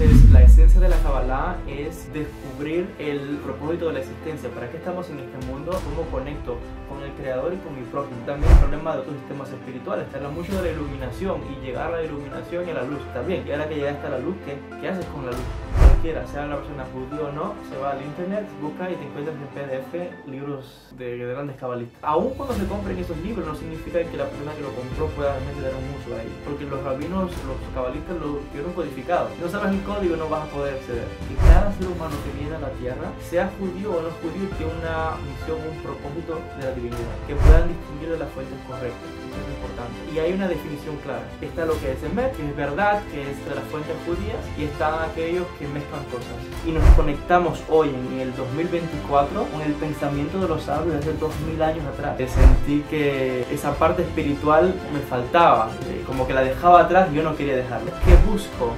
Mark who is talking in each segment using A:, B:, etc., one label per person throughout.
A: Entonces, la esencia de la Kabbalah es descubrir el propósito de la existencia. ¿Para qué estamos en este mundo? ¿Cómo conecto con el Creador y con mi prójimo? También el problema de otros sistemas espirituales. Se habla mucho de la iluminación y llegar a la iluminación y a la luz también. Y ahora que llegaste a la luz, ¿qué haces con la luz? Cualquiera, sea una persona judía o no, se va al internet, busca y te encuentras en PDF libros de grandes cabalistas. Aún cuando se compren esos libros, no significa que la persona que lo compró pueda realmente dar un uso ahí. Porque los rabinos, los cabalistas lo tuvieron codificado. Si no sabes el código, no vas a poder acceder. Que cada ser humano que viene a la tierra, sea judío o no judío, tiene una misión, un propósito de la divinidad. Que puedan distinguir de las fuentes correctas. Eso es importante. Y hay una definición clara. Está lo que es Emet, que es verdad, que es de las fuentes judías, y están aquellos que mezclan cosas. Y nos conectamos hoy, en el 2024, con el pensamiento de los sabios de hace 2000 años atrás. Sentí que esa parte espiritual me faltaba, como que la dejaba atrás y yo no quería dejarla. ¿Qué busco?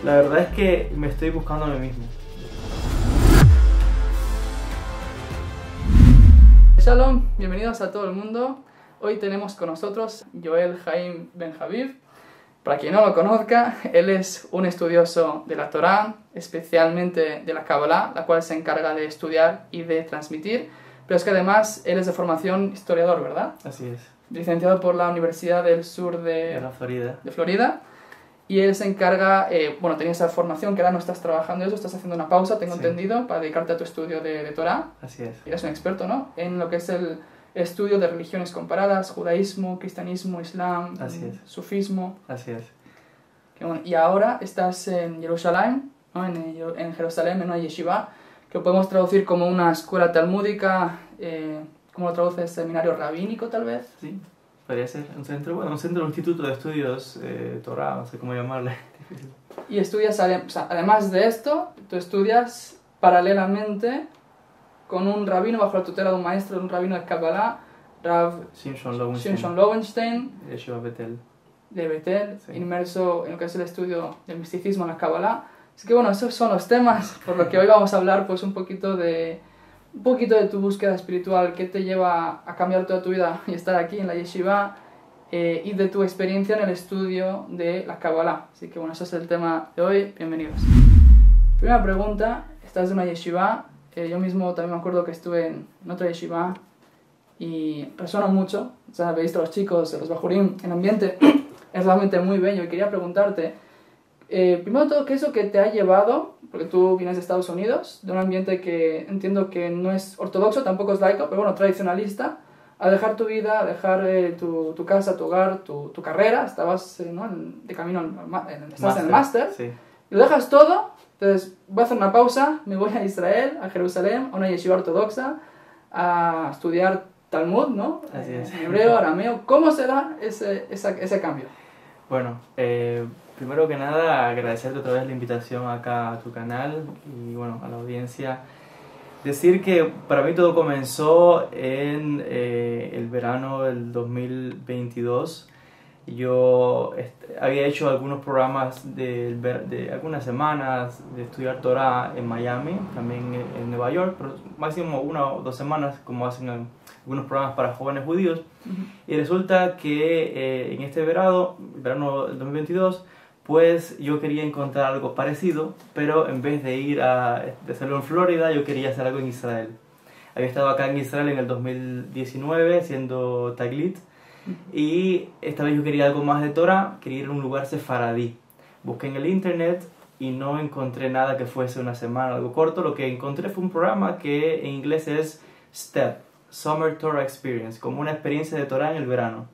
A: La verdad es que me estoy buscando a mí mismo.
B: Shalom, bienvenidos a todo el mundo. Hoy tenemos con nosotros Yoel Haim Ben Haviv. Para quien no lo conozca, él es un estudioso de la Torá, especialmente de la Kabbalah, la cual se encarga de estudiar y de transmitir, pero es que además él es de formación historiador, ¿verdad?
A: Así es.
B: Licenciado por la Universidad del Sur
A: De
B: Florida. Y él se encarga, bueno, tenías esa formación que ahora no estás trabajando eso, estás haciendo una pausa, tengo entendido, para dedicarte a tu estudio de Torá.
A: Así es.
B: Eres un experto, ¿no? En lo que es el estudio de religiones comparadas, judaísmo, cristianismo, islam, sufismo.
A: Así es.
B: Bueno, y ahora estás en Jerusalén, ¿no? En Jerusalén, en una yeshiva, que podemos traducir como una escuela talmúdica, ¿cómo lo traduces? ¿Seminario rabínico, tal vez?
A: Sí, podría ser un centro, bueno, un centro, un instituto de estudios Torá, no sé cómo llamarle.
B: Y estudias, o sea, además de esto, tú estudias paralelamente con un rabino bajo la tutela de un maestro, un rabino de Kabbalah, Rav Shimshon Lowenstein,
A: de Yeshiva Betel.
B: De Betel, sí. Inmerso en lo que es el estudio del misticismo en la Kabbalah. Así que bueno, esos son los temas por los que hoy vamos a hablar, pues un poquito de tu búsqueda espiritual, qué te lleva a cambiar toda tu vida y estar aquí en la yeshiva, y de tu experiencia en el estudio de la Kabbalah. Así que bueno, ese es el tema de hoy. Bienvenidos. Primera pregunta, estás en una yeshiva. Yo mismo también me acuerdo que estuve en otra yeshiva y resuena mucho. O sea, he visto a los chicos, los bajurim, el ambiente es realmente muy bello. Y quería preguntarte, primero de todo, ¿qué es lo que te ha llevado, porque tú vienes de Estados Unidos, de un ambiente que entiendo que no es ortodoxo, tampoco es laico, pero bueno, tradicionalista, a dejar tu vida, a dejar tu casa, tu hogar, tu carrera? Estabas ¿no? de camino, estás en el máster,
A: sí.
B: Lo dejas todo. Entonces voy a hacer una pausa, me voy a Israel, a Jerusalén, a una yeshiva ortodoxa, a estudiar Talmud, ¿no?
A: Así es.
B: En hebreo, arameo. ¿Cómo se da ese cambio?
A: Bueno, primero que nada agradecerte otra vez la invitación acá a tu canal y bueno, a la audiencia. Decir que para mí todo comenzó en el verano del 2022. Yo había hecho algunos programas de algunas semanas de estudiar Torah en Miami, también en Nueva York, pero máximo 1 o 2 semanas, como hacen algunos programas para jóvenes judíos. Y resulta que en este verano del 2022, pues yo quería encontrar algo parecido, pero en vez de hacerlo en Florida, yo quería hacer algo en Israel. Había estado acá en Israel en el 2019 haciendo Taglit. Y esta vez yo quería algo más de Torah, quería ir a un lugar sefaradí. Busqué en el internet y no encontré nada que fuese una semana, algo corto. Lo que encontré fue un programa que en inglés es STEP, Summer Torah Experience, como una experiencia de Torah en el verano.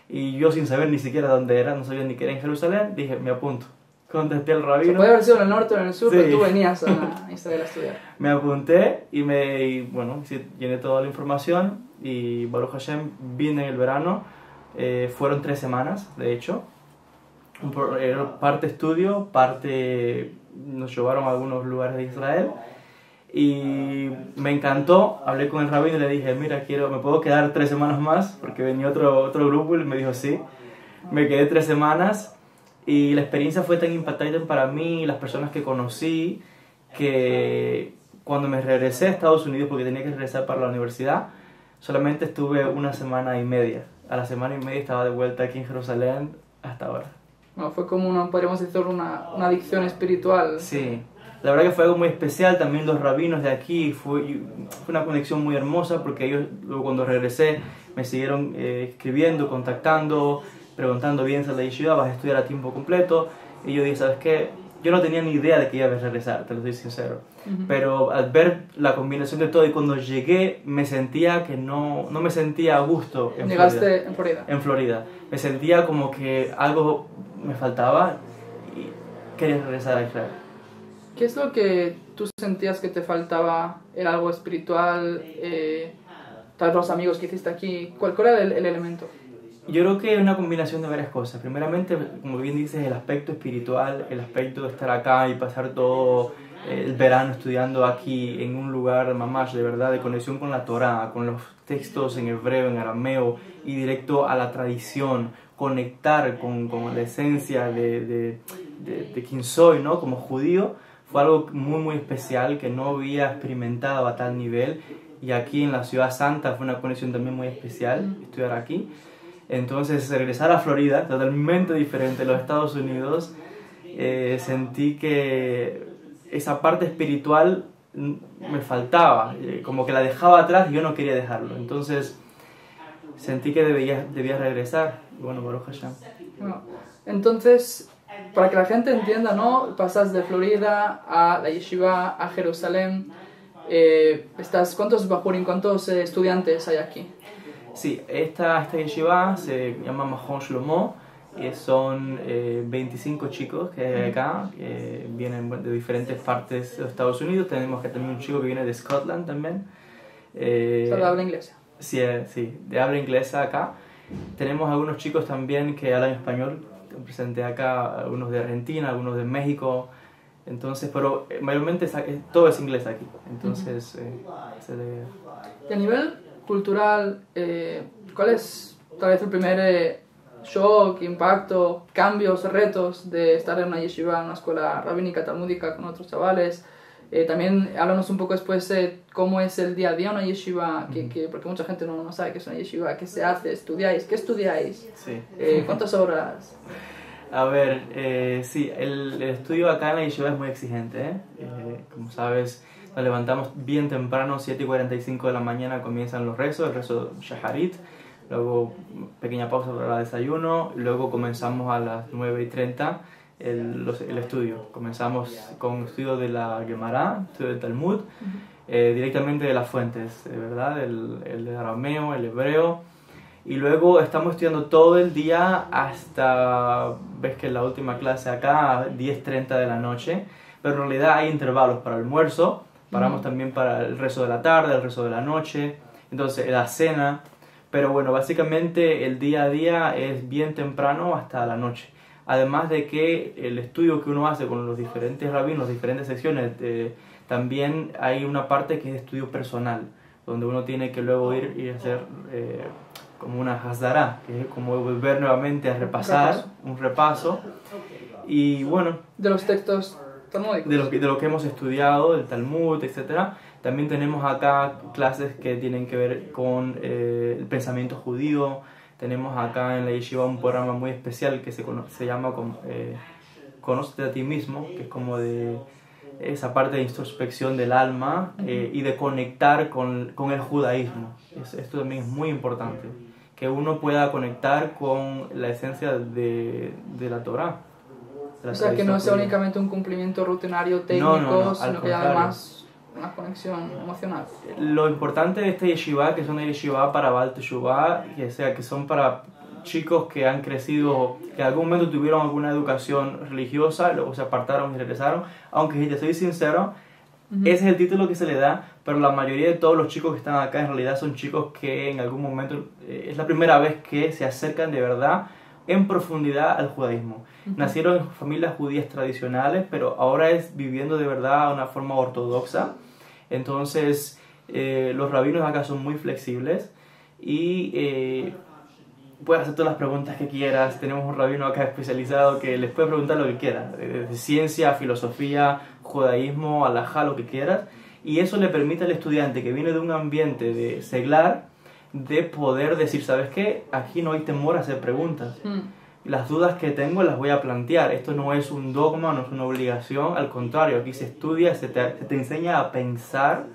A: Y yo sin saber ni siquiera dónde era, no sabía ni que era en Jerusalén, dije, me apunto. Contesté al rabino.
B: Puede haber sido en el norte o en el sur,
A: sí.
B: Pero tú venías a Israel a estudiar.
A: Me apunté y bueno, llené toda la información y Baruch Hashem vine en el verano. Fueron 3 semanas, de hecho. Parte estudio, parte nos llevaron a algunos lugares de Israel. Y me encantó, hablé con el rabino y le dije, mira, me puedo quedar 3 semanas más, porque venía otro grupo y me dijo sí. Me quedé 3 semanas y la experiencia fue tan impactante para mí, las personas que conocí, que cuando me regresé a Estados Unidos, porque tenía que regresar para la universidad, solamente estuve 1 semana y media. A la semana y media estaba de vuelta aquí en Jerusalén hasta ahora.
B: Bueno, fue como podríamos decir, una adicción espiritual.
A: Sí, la verdad que fue algo muy especial. También los rabinos de aquí, fue una conexión muy hermosa, porque ellos, luego cuando regresé, me siguieron escribiendo, contactando, preguntando: vienes a la yeshiva, vas a estudiar a tiempo completo. Y yo dije: ¿sabes qué? Yo no tenía ni idea de que iba a regresar, te lo soy sincero. Pero al ver la combinación de todo, y cuando llegué, me sentía que no me sentía a gusto en
B: ¿Llegaste en Florida?
A: En Florida. Me sentía como que algo me faltaba y quería regresar a Israel.
B: ¿Qué es lo que tú sentías que te faltaba? ¿Era algo espiritual? ¿Tal vez los amigos que hiciste aquí? ¿Cuál era el elemento?
A: Yo creo que es una combinación de varias cosas. Primeramente, como bien dices, el aspecto espiritual, el aspecto de estar acá y pasar todo el verano estudiando aquí en un lugar mamash, de verdad, de conexión con la Torá, con los textos en hebreo, en arameo, y directo a la tradición, conectar con la esencia de quién soy, ¿no? Como judío, fue algo muy muy especial que no había experimentado a tal nivel. Y aquí en la Ciudad Santa fue una conexión también muy especial estudiar aquí. Entonces, regresar a Florida, totalmente diferente a los Estados Unidos, sentí que esa parte espiritual me faltaba, como que la dejaba atrás y yo no quería dejarlo. Entonces, sentí que debía regresar. Y bueno, Baruch Hashem.
B: Bueno, entonces, para que la gente entienda, ¿no? Pasas de Florida a la yeshiva, a Jerusalén. ¿Cuántos bajurim, cuántos estudiantes hay aquí?
A: Sí, esta yeshiva se llama Mahon Shlomo, y son 25 chicos que hay acá, vienen de diferentes partes de los Estados Unidos. Tenemos que también un chico que viene de Scotland también.
B: ¿Solo habla inglesa?
A: Sí, sí, de habla inglesa acá. Tenemos algunos chicos también que hablan español, presenté acá, algunos de Argentina, algunos de México. Entonces, pero mayormente todo es inglés aquí. Entonces,
B: Y a nivel cultural, ¿cuál es tal vez el primer shock, impacto, cambios, retos de estar en una yeshiva, en una escuela rabínica, talmúdica con otros chavales? También háblanos un poco después cómo es el día a día en una yeshiva, porque mucha gente no sabe qué es una yeshiva, qué se hace, estudiáis, ¿qué estudiáis?
A: Sí.
B: ¿Cuántas horas?
A: A ver, sí, el estudio acá en la yeshiva es muy exigente, como sabes, nos levantamos bien temprano, 7:45 de la mañana comienzan los rezos, el rezo Shaharit, luego pequeña pausa para el desayuno, luego comenzamos a las 9:30 el estudio. Comenzamos con estudio de la Gemara, estudio del Talmud, directamente de las fuentes, ¿verdad? El arameo, el hebreo. Y luego estamos estudiando todo el día hasta, ves que la última clase acá, 10:30 de la noche. Pero en realidad hay intervalos para el almuerzo, paramos también para el rezo de la tarde, el rezo de la noche, entonces la cena. Pero bueno, básicamente el día a día es bien temprano hasta la noche. Además de que el estudio que uno hace con los diferentes rabinos, las diferentes secciones, también hay una parte que es estudio personal, donde uno tiene que luego ir y hacer como una hasdara, que es como volver nuevamente a repasar, un repaso. Y bueno,
B: de los textos talmúdicos,
A: de lo que hemos estudiado, del Talmud, etc. También tenemos acá clases que tienen que ver con el pensamiento judío. Tenemos acá en la yeshiva un programa muy especial que se llama Conócete a ti mismo, que es como de esa parte de introspección del alma y de conectar con el judaísmo. Esto también es muy importante, que uno pueda conectar con la esencia de la Torá.
B: O sea, que no sea únicamente un cumplimiento rutinario técnico, sino que además una conexión emocional.
A: Lo importante de esta yeshiva, que es una yeshiva para Baal Teshuvah, que son para chicos que han crecido, que en algún momento tuvieron alguna educación religiosa, luego se apartaron y regresaron, aunque si te soy sincero, ese es el título que se le da, pero la mayoría de todos los chicos que están acá en realidad son chicos que en algún momento es la primera vez que se acercan de verdad en profundidad al judaísmo. Nacieron en familias judías tradicionales, pero ahora es viviendo de verdad de una forma ortodoxa. Entonces, los rabinos acá son muy flexibles y puedes hacer todas las preguntas que quieras. Tenemos un rabino acá especializado que les puede preguntar lo que quieras, de ciencia, filosofía, judaísmo, alajá, lo que quieras. Y eso le permite al estudiante que viene de un ambiente de seglar, de poder decir, ¿sabes qué? Aquí no hay temor a hacer preguntas. las dudas que tengo las voy a plantear. Esto no es un dogma, no es una obligación, al contrario, aquí se estudia, se te enseña a pensar,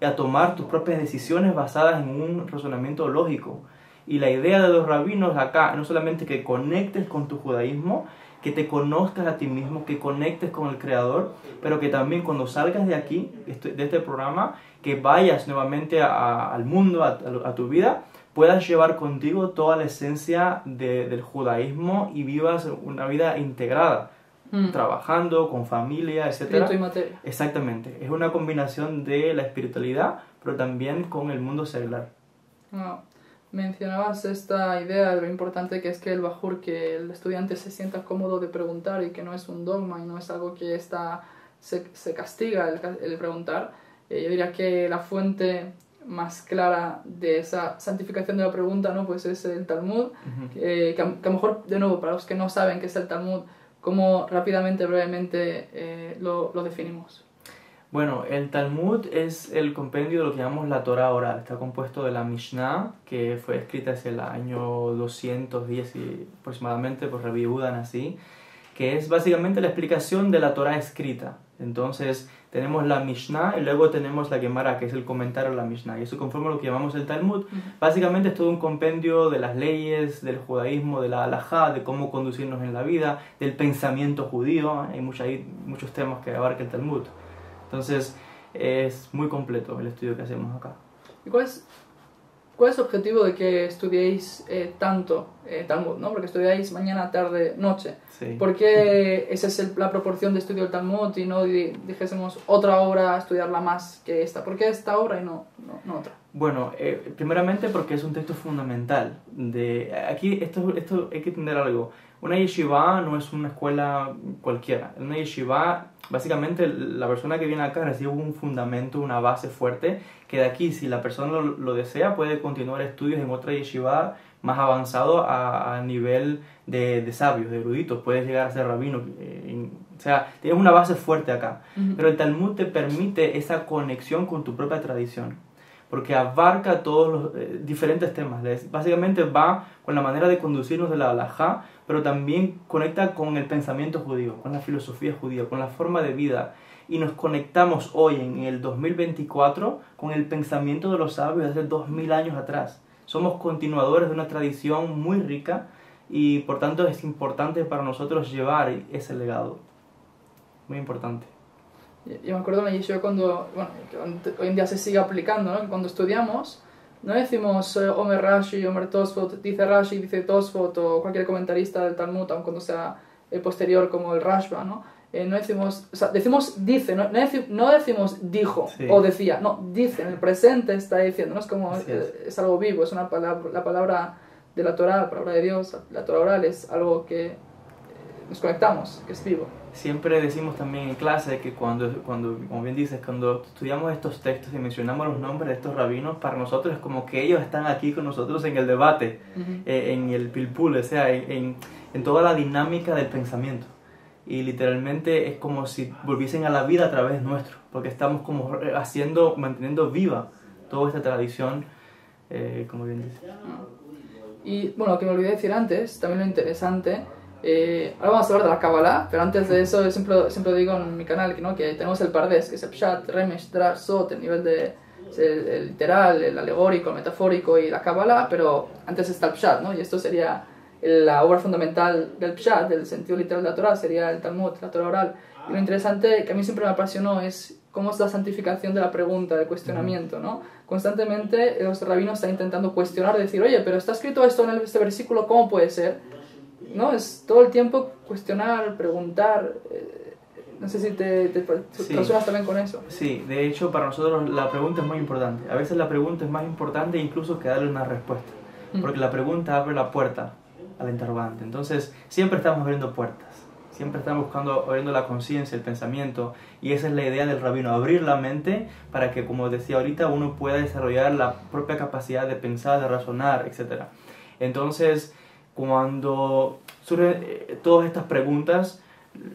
A: a tomar tus propias decisiones basadas en un razonamiento lógico. Y la idea de los rabinos acá no solamente que conectes con tu judaísmo, que te conozcas a ti mismo, que conectes con el Creador, pero que también cuando salgas de aquí, de este programa, que vayas nuevamente al mundo, a tu vida, puedas llevar contigo toda la esencia del judaísmo y vivas una vida integrada, trabajando, con familia, etc.
B: Espíritu y materia.
A: Exactamente. Es una combinación de la espiritualidad, pero también con el mundo secular.
B: Wow. Mencionabas esta idea de lo importante que es que el bajur, que el estudiante se sienta cómodo de preguntar y que no es un dogma y no es algo que se castiga el preguntar. Yo diría que la fuente más clara de esa santificación de la pregunta, ¿no? Pues es el Talmud, que a lo mejor, de nuevo, para los que no saben qué es el Talmud, ¿cómo rápidamente, brevemente lo definimos?
A: Bueno, el Talmud es el compendio de lo que llamamos la Torah oral. Está compuesto de la Mishnah, que fue escrita hacia el año 210 aproximadamente por Rabbi Yehuda Nasi, que es básicamente la explicación de la Torah escrita. Entonces tenemos la Mishnah y luego tenemos la Gemara, que es el comentario de la Mishnah. Y eso conforma lo que llamamos el Talmud. Básicamente es todo un compendio de las leyes, del judaísmo, de la halajá, de cómo conducirnos en la vida, del pensamiento judío. Hay muchos temas que abarca el Talmud. Entonces es muy completo el estudio que hacemos acá.
B: ¿Y cuál es el objetivo de que estudiéis tanto Talmud, ¿no? Porque estudiáis mañana, tarde, noche.
A: Sí.
B: ¿Por qué esa es la proporción de estudio del Talmud y no dijésemos otra obra, estudiarla más que esta? ¿Por qué esta obra y no otra?
A: Bueno, primeramente porque es un texto fundamental. Aquí esto hay que entender algo. Una yeshiva no es una escuela cualquiera. En una yeshiva, básicamente, la persona que viene acá recibe un fundamento, una base fuerte, que de aquí, si la persona lo desea, puede continuar estudios en otra yeshiva más avanzado a nivel de sabios, de eruditos. Puedes llegar a ser rabino. O sea, tienes una base fuerte acá. Pero el Talmud te permite esa conexión con tu propia tradición, porque abarca todos los diferentes temas. Básicamente va con la manera de conducirnos de la halajá, pero también conecta con el pensamiento judío, con la filosofía judía, con la forma de vida. Y nos conectamos hoy, en el 2024, con el pensamiento de los sabios de hace 2000 años atrás. Somos continuadores de una tradición muy rica y por tanto es importante para nosotros llevar ese legado. Muy importante.
B: Yo me acuerdo en la yeshiva cuando hoy en día se sigue aplicando, ¿no? Cuando estudiamos, no decimos Omer Rashi, Omer Tosfot, dice Rashi, dice Tosfot, o cualquier comentarista del Talmud, aun cuando sea el posterior como el Rashba, ¿no? No decimos, o sea, decimos dice, no decimos dijo o decía, no, dice, en el presente está diciendo, no es como, es algo vivo, es una palabra, la palabra de la Torah, la palabra de Dios, la Torah oral es algo que nos conectamos, que es vivo.
A: Siempre decimos también en clase que cuando, como bien dices, cuando estudiamos estos textos y mencionamos los nombres de estos rabinos, para nosotros es como que ellos están aquí con nosotros en el debate, en el pilpul, o sea, en toda la dinámica del pensamiento. Y literalmente es como si volviesen a la vida a través nuestro, porque estamos como manteniendo viva toda esta tradición, como bien dices.
B: Y bueno, lo que me olvidé decir antes, también lo interesante, ahora vamos a hablar de la Kabbalah, pero antes de eso yo siempre digo en mi canal que tenemos el Pardes, que es el Pshat, Remesh, Drash, Sot, el nivel de el literal, el alegórico, el metafórico y la Kabbalah, pero antes está el Pshat, ¿no? Y esto sería la obra fundamental del Pshat, del sentido literal de la Torah, sería el Talmud, la Torah oral. Y lo interesante que a mí siempre me apasionó es cómo es la santificación de la pregunta, del cuestionamiento, ¿no? Constantemente los rabinos están intentando cuestionar, decir, oye, pero está escrito esto en este versículo, ¿cómo puede ser? ¿No? Es todo el tiempo cuestionar, preguntar. No sé si te relacionas también con eso.
A: Sí, de hecho para nosotros la pregunta es muy importante. A veces la pregunta es más importante incluso que darle una respuesta, porque la pregunta abre la puerta al interrogante. Entonces siempre estamos abriendo puertas, siempre estamos abriendo la conciencia, el pensamiento, y esa es la idea del rabino, abrir la mente para que, como decía ahorita, uno pueda desarrollar la propia capacidad de pensar, de razonar, etc. Entonces, cuando surgen todas estas preguntas,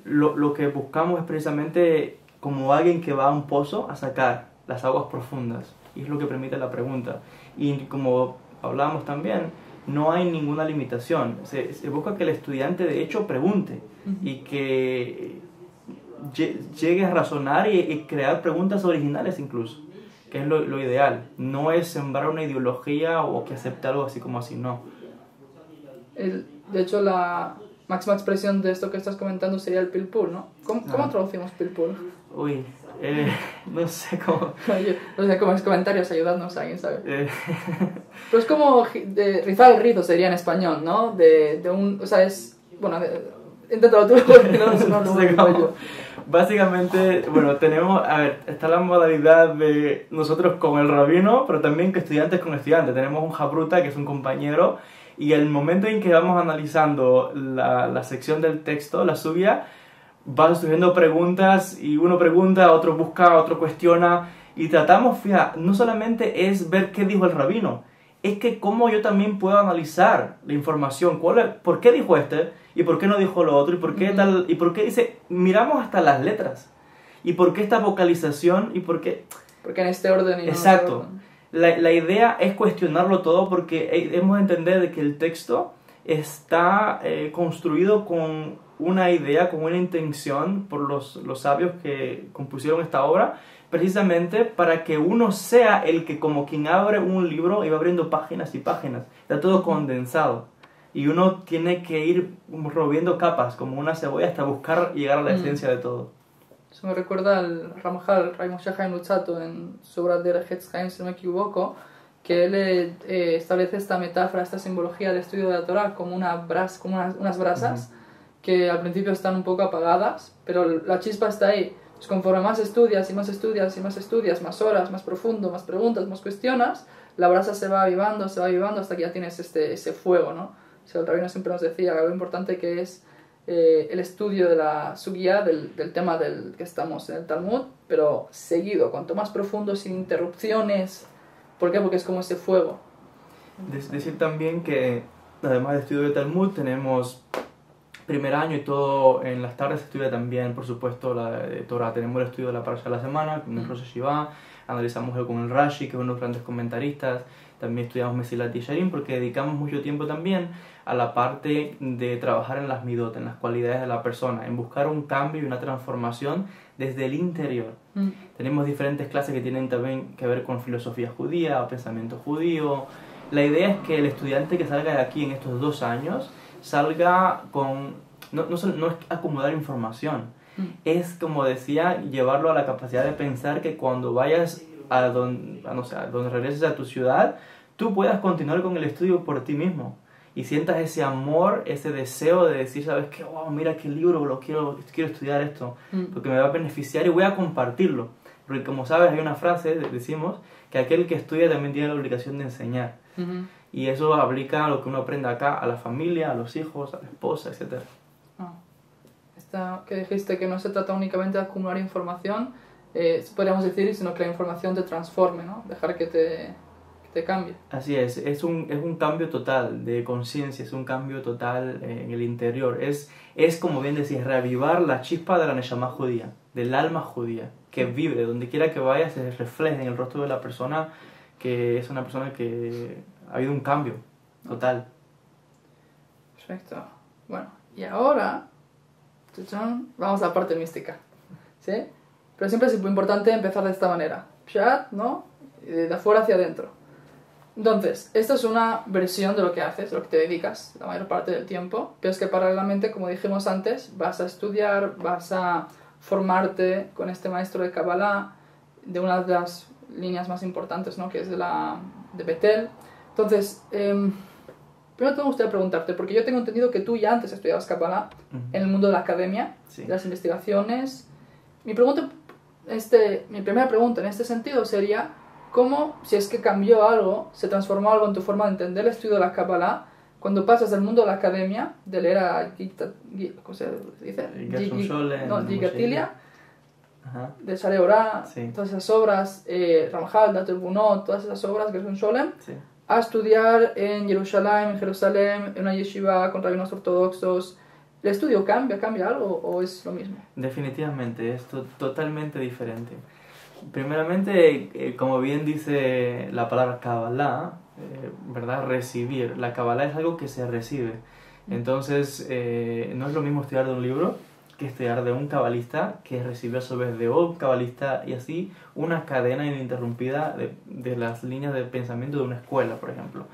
A: lo que buscamos es precisamente como alguien que va a un pozo a sacar las aguas profundas, y es lo que permite la pregunta. Y como hablamos también, no hay ninguna limitación. Se busca que el estudiante de hecho pregunte y que llegue a razonar y crear preguntas originales incluso, que es lo ideal. No es sembrar una ideología o que acepte algo así como así, no.
B: De hecho, la máxima expresión de esto que estás comentando sería el pilpul, ¿no? ¿Cómo traducimos pilpul?
A: Uy, no sé cómo...
B: No sé, como en los comentarios, ayudadnos, alguien sabe. Pero es como rizar el rizo sería en español, ¿no? O sea, es... Bueno, inténtalo tú porque no sé cómo.
A: Básicamente, bueno, tenemos... A ver, está la modalidad de nosotros con el rabino, pero también que estudiantes con estudiantes. Tenemos un jabruta, que es un compañero, y el momento en que vamos analizando la sección del texto, la subia, van surgiendo preguntas y uno pregunta, otro busca, otro cuestiona y tratamos, fíjate, no solamente es ver qué dijo el rabino, es que cómo yo también puedo analizar la información, por qué dijo este y por qué no dijo lo otro y por qué tal, y por qué dice, miramos hasta las letras y por qué esta vocalización y por qué...
B: Porque en este orden y no
A: exacto.
B: En otro orden.
A: La idea es cuestionarlo todo porque hemos de entender de que el texto está construido con una idea, con una intención por los sabios que compusieron esta obra, precisamente para que uno sea el que como quien abre un libro y va abriendo páginas y páginas, está todo condensado y uno tiene que ir removiendo capas como una cebolla hasta buscar llegar a la esencia de todo.
B: Eso me recuerda al Ramjal, Ray Moshe Chaim Luzzatto, en su obra de Retz Chaim, si no me equivoco, que él establece esta metáfora, esta simbología del estudio de la Torah como unas brasas que al principio están un poco apagadas, pero la chispa está ahí. Pues conforme más estudias y más estudias y más estudias, más horas, más profundo, más preguntas, más cuestionas, la brasa se va avivando hasta que ya tienes ese fuego, ¿no? O sea, el rabino siempre nos decía algo importante que es el estudio de la sugya, del tema del que estamos en el Talmud, pero seguido, cuanto más profundo, sin interrupciones. ¿Por qué? Porque es como ese fuego.
A: Decir también que, además del estudio de Talmud, tenemos primer año y todo, en las tardes se estudia también, por supuesto, la Torah. Tenemos el estudio de la Parasha de la semana, con el Rosh Hashivá, analizamos con el Rashi, que es uno de los grandes comentaristas, también estudiamos Mesilat Yesharim, porque dedicamos mucho tiempo también a la parte de trabajar en las midot, en las cualidades de la persona, en buscar un cambio y una transformación desde el interior. Tenemos diferentes clases que tienen también que ver con filosofía judía, pensamiento judío. La idea es que el estudiante que salga de aquí en estos 2 años salga con... No es acumular información, es, como decía, llevarlo a la capacidad de pensar que cuando vayas a donde regreses a tu ciudad, tú puedas continuar con el estudio por ti mismo y sientas ese amor, ese deseo de decir, ¿sabes qué? Wow, mira qué libro, quiero estudiar esto, porque me va a beneficiar y voy a compartirlo. Porque como sabes, hay una frase, decimos, que aquel que estudia también tiene la obligación de enseñar. Y eso aplica a lo que uno aprende acá, a la familia, a los hijos, a la esposa, etc.
B: Esta que dijiste que no se trata únicamente de acumular información, podríamos decir, sino que la información te transforme, ¿no? Dejar que te cambie.
A: Así es un cambio total de conciencia, es un cambio total en el interior. Es como bien decís, reavivar la chispa de la neshama judía, del alma judía, que vibre, donde quiera que vaya se refleje en el rostro de la persona, que es una persona que ha habido un cambio total.
B: Perfecto. Bueno, y ahora vamos a la parte mística, ¿sí? Pero siempre es muy importante empezar de esta manera. Pshat, ¿no? De afuera hacia adentro. Entonces, esta es una versión de lo que haces, de lo que te dedicas la mayor parte del tiempo, pero es que paralelamente, como dijimos antes, vas a estudiar, vas a formarte con este maestro de Kabbalah, de una de las líneas más importantes, ¿no? Que es de Betel. Entonces, primero me gustaría preguntarte, porque yo tengo entendido que tú ya antes estudiabas Kabbalah en el mundo de la academia,
A: sí,
B: de las investigaciones. Mi primera pregunta en este sentido sería, ¿cómo, si es que cambió algo, se transformó algo en tu forma de entender el estudio de la Kabbalah, cuando pasas del mundo de la academia, de leer a ¿cómo se dice? Gigatilia, de Share Orah,
A: sí,
B: todas esas obras, Ramjal, Dater Bunot, todas esas obras, Gershon Sholem,
A: sí,
B: a estudiar en Jerusalén, en una yeshiva con rabinos ortodoxos? ¿El estudio cambia algo o es lo mismo?
A: Definitivamente, es totalmente diferente. Primeramente, como bien dice la palabra Kabbalah, ¿verdad? Recibir. La Kabbalah es algo que se recibe. Entonces, no es lo mismo estudiar de un libro que estudiar de un cabalista que recibió a su vez de otro cabalista, y así una cadena ininterrumpida de las líneas de pensamiento de una escuela, por ejemplo.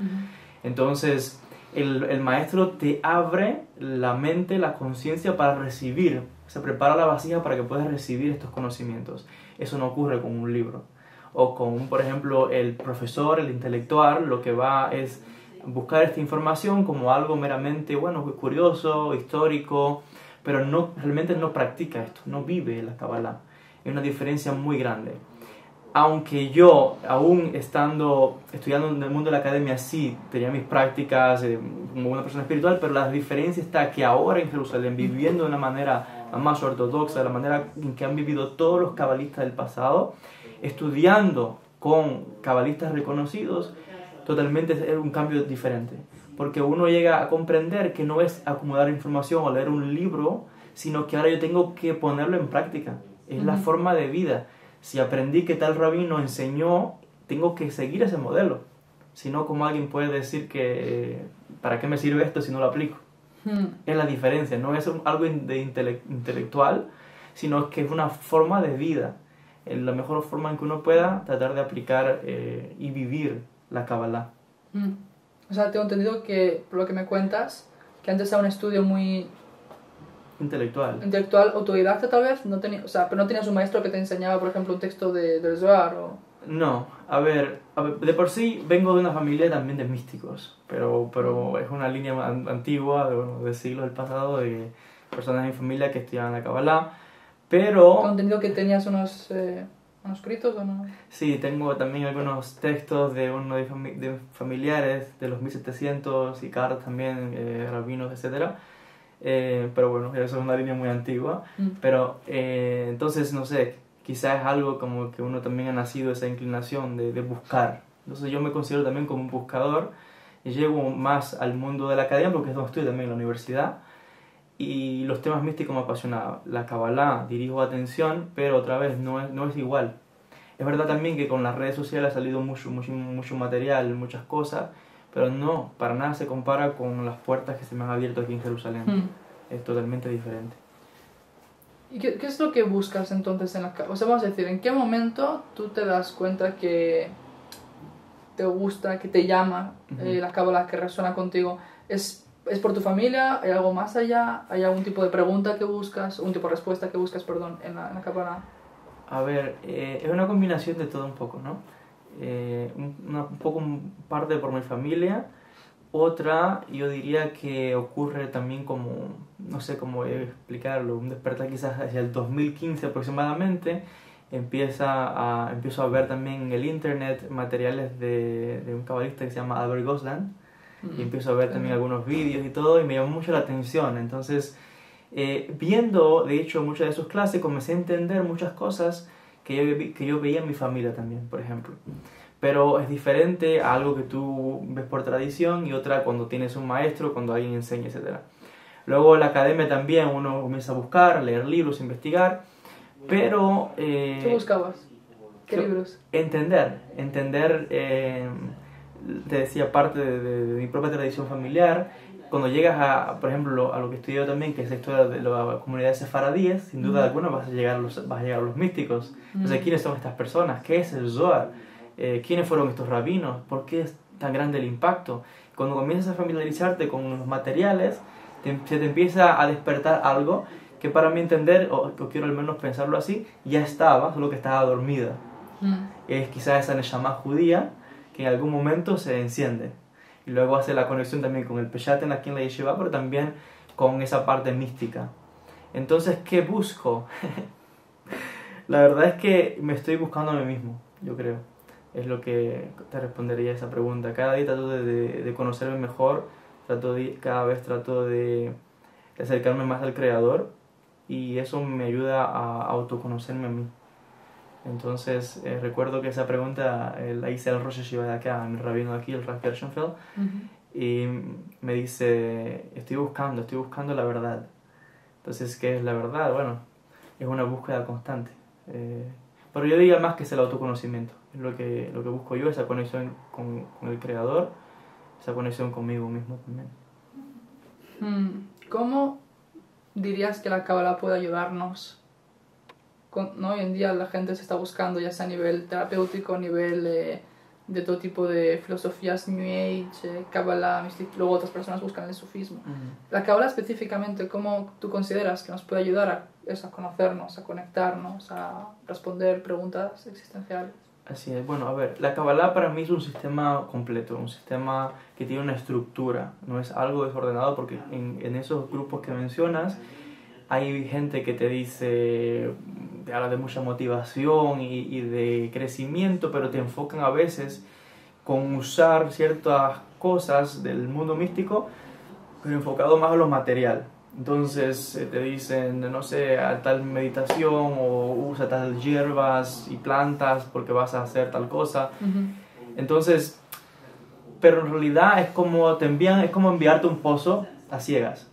A: Entonces, el maestro te abre la mente, la conciencia para recibir, se prepara la vasija para que puedas recibir estos conocimientos. Eso no ocurre con un libro. O con, por ejemplo, el profesor, el intelectual, lo que va es buscar esta información como algo meramente, bueno, curioso, histórico, pero no, realmente no practica esto, no vive la Kabbalah. Hay una diferencia muy grande. Aunque yo, aún estudiando en el mundo de la academia, sí tenía mis prácticas como una persona espiritual, pero la diferencia está que ahora en Jerusalén, viviendo de una manera más ortodoxa, de la manera en que han vivido todos los cabalistas del pasado, estudiando con cabalistas reconocidos, totalmente es un cambio diferente. Porque uno llega a comprender que no es acumular información o leer un libro, sino que ahora yo tengo que ponerlo en práctica. Es la forma de vida. Si aprendí que tal rabino enseñó, tengo que seguir ese modelo. Si no, como alguien puede decir que ¿para qué me sirve esto si no lo aplico? Es la diferencia. No es algo de intelectual, sino que es una forma de vida. La mejor forma en que uno pueda tratar de aplicar y vivir la Kabbalah.
B: O sea, tengo entendido que, por lo que me cuentas, que antes era un estudio muy intelectual, autodidacta tal vez, no tenía, o sea, pero no tenías un maestro que te enseñaba, por ejemplo, un texto del Zohar o...
A: No, a ver, de por sí vengo de una familia también de místicos, pero es una línea antigua, de siglos del pasado, de personas de mi familia que estudiaban la Kabbalah, pero...
B: ¿Tengo entendido que tenías unos manuscritos o no?
A: Sí, tengo también algunos textos de uno de familiares de los 1700 y cartas también, rabinos, etcétera. Pero bueno, eso es una línea muy antigua. Pero entonces, no sé, quizás es algo como que uno también ha nacido esa inclinación de buscar. Entonces yo me considero también como un buscador y llego más al mundo de la academia porque es donde estoy también en la universidad. Y los temas místicos me apasionaban. La Kabbalah dirijo atención, pero otra vez no es igual. Es verdad también que con las redes sociales ha salido mucho material, muchas cosas, pero no, para nada se compara con las puertas que se me han abierto aquí en Jerusalén. Es totalmente diferente.
B: ¿Y qué es lo que buscas entonces en la Kabbalah? O sea, vamos a decir, ¿en qué momento tú te das cuenta que te gusta, que te llama la Kabbalah, que resuena contigo? ¿Es por tu familia? ¿Hay algo más allá? ¿Hay algún tipo de pregunta que buscas? ¿Un tipo de respuesta que buscas, perdón, en la Kabbalah?
A: A ver, es una combinación de todo un poco, ¿no? Un poco parte por mi familia, otra yo diría que ocurre también como, no sé cómo explicarlo, un despertar quizás hacia el 2015 aproximadamente, empiezo a ver también en el internet materiales de un cabalista que se llama Albert Gosland, y empiezo a ver también algunos vídeos y todo, y me llamó mucho la atención. Entonces, viendo de hecho muchas de sus clases, comencé a entender muchas cosas que yo veía en mi familia también, por ejemplo. Pero es diferente a algo que tú ves por tradición y otra cuando tienes un maestro, cuando alguien enseña, etc. Luego en la academia también uno comienza a buscar, leer libros, investigar, pero...
B: ¿Qué buscabas? ¿Qué libros?
A: Entender, te decía, parte de mi propia tradición familiar. Cuando llegas a, por ejemplo, a lo que estudié también, que es la historia de la comunidad de sefaradíes, sin duda alguna vas a llegar a los místicos. Entonces, ¿quiénes son estas personas? ¿Qué es el Zohar? ¿Quiénes fueron estos rabinos? ¿Por qué es tan grande el impacto? Cuando comienzas a familiarizarte con los materiales, se te empieza a despertar algo que para mí entender, o quiero al menos pensarlo así, ya estaba, solo que estaba dormida. Es quizás esa neshama judía que en algún momento se enciende. Y luego hace la conexión también con el Peshaten aquí en la Yeshiva, pero también con esa parte mística. Entonces, ¿qué busco? La verdad es que me estoy buscando a mí mismo, yo creo. Es lo que te respondería a esa pregunta. Cada día trato de conocerme mejor, cada vez trato de acercarme más al Creador, y eso me ayuda a autoconocerme a mí. Entonces, recuerdo que esa pregunta la hice al Rosh Yeshiva de acá, mi rabino de aquí, el Rav Gershenfeld, y me dice, estoy buscando la verdad. Entonces, ¿qué es la verdad? Bueno, es una búsqueda constante. Pero yo diría más que es el autoconocimiento. Es lo que busco yo, esa conexión con el Creador, esa conexión conmigo mismo también.
B: ¿Cómo dirías que la Kabbalah puede ayudarnos? ¿No? Hoy en día la gente se está buscando, ya sea a nivel terapéutico, a nivel de todo tipo de filosofías New Age, Kabbalah, luego otras personas buscan el sufismo. La Kabbalah específicamente, ¿cómo tú consideras que nos puede ayudar a conocernos, a conectarnos, a responder preguntas existenciales?
A: Así es. Bueno, a ver, la Kabbalah para mí es un sistema completo, un sistema que tiene una estructura, no es algo desordenado, porque en esos grupos que mencionas hay gente que te dice, te habla de mucha motivación y de crecimiento, pero te enfocan a veces con usar ciertas cosas del mundo místico, pero enfocado más a lo material. Entonces te dicen, no sé, a tal meditación o usa tal hierbas y plantas porque vas a hacer tal cosa. Entonces, pero en realidad es como enviarte un pozo a ciegas.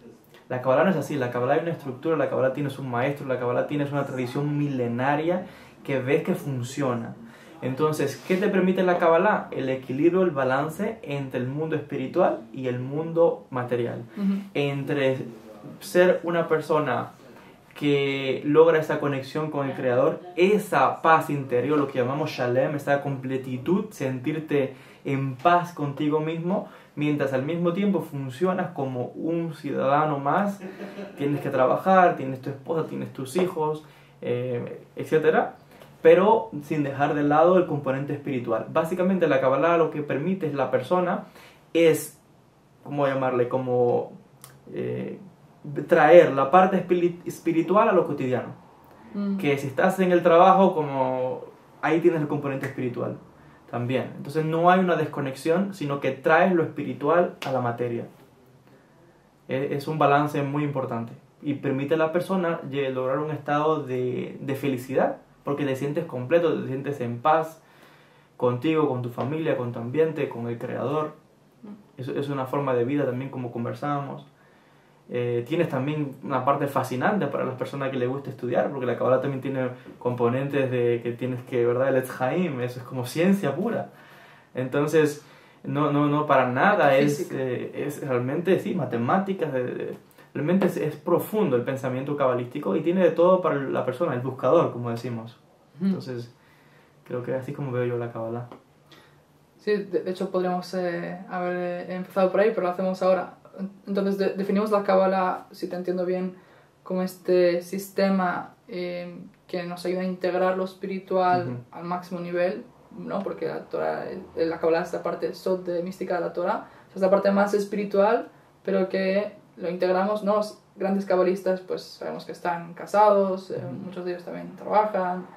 A: La Kabbalah no es así, la Kabbalah hay una estructura, la Kabbalah tienes un maestro, la Kabbalah tienes una tradición milenaria que ves que funciona. Entonces, ¿qué te permite la Kabbalah? El equilibrio, el balance entre el mundo espiritual y el mundo material. Entre ser una persona que logra esa conexión con el Creador, esa paz interior, lo que llamamos Shalem, esa completitud, sentirte en paz contigo mismo, mientras al mismo tiempo funcionas como un ciudadano más, tienes que trabajar, tienes tu esposa, tienes tus hijos, etcétera, pero sin dejar de lado el componente espiritual. Básicamente la Kabbalah lo que permite es la persona es, ¿cómo llamarle? Como traer la parte espiritual a lo cotidiano. Que si estás en el trabajo, como ahí tienes el componente espiritual también. Entonces no hay una desconexión, sino que traes lo espiritual a la materia. Es un balance muy importante y permite a la persona lograr un estado de felicidad, porque te sientes completo, te sientes en paz contigo, con tu familia, con tu ambiente, con el Creador. Eso es una forma de vida también, como conversábamos. Tienes también una parte fascinante para las personas que les gusta estudiar, porque la Kabbalah también tiene componentes de que tienes que, ¿verdad? El Etz Haim, eso es como ciencia pura. Entonces, no para nada es realmente, sí, matemáticas, realmente es profundo el pensamiento cabalístico y tiene de todo para la persona, el buscador, como decimos. Entonces, creo que así como veo yo la Kabbalah.
B: Sí, de hecho podríamos haber empezado por ahí, pero lo hacemos ahora. Entonces definimos la Kabbalah, si te entiendo bien, como este sistema que nos ayuda a integrar lo espiritual al máximo nivel, ¿no? Porque la Torah, la Kabbalah es la parte sod de mística de la Torah, es la parte más espiritual, pero que lo integramos, ¿no? Los grandes kabalistas pues sabemos que están casados, muchos de ellos también trabajan,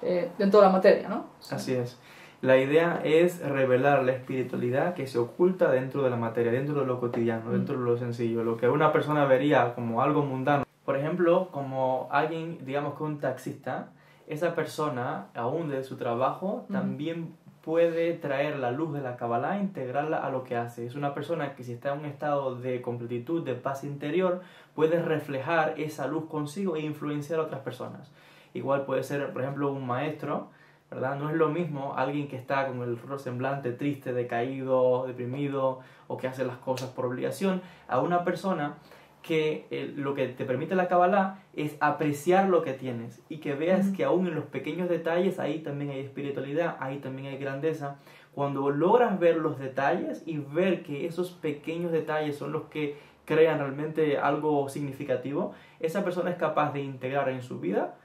B: dentro de la materia, ¿no? Sí.
A: Así es. La idea es revelar la espiritualidad que se oculta dentro de la materia, dentro de lo cotidiano, dentro de lo sencillo, lo que una persona vería como algo mundano. Por ejemplo, como alguien, digamos que un taxista, esa persona, aún de su trabajo, también puede traer la luz de la Kabbalah e integrarla a lo que hace. Es una persona que si está en un estado de completitud, de paz interior, puede reflejar esa luz consigo e influenciar a otras personas. Igual puede ser, por ejemplo, un maestro, ¿verdad? No es lo mismo alguien que está con el rostro semblante triste, decaído, deprimido o que hace las cosas por obligación, a una persona que lo que te permite la Kabbalah es apreciar lo que tienes y que veas que aún en los pequeños detalles ahí también hay espiritualidad, ahí también hay grandeza. Cuando logras ver los detalles y ver que esos pequeños detalles son los que crean realmente algo significativo, esa persona es capaz de integrar en su vida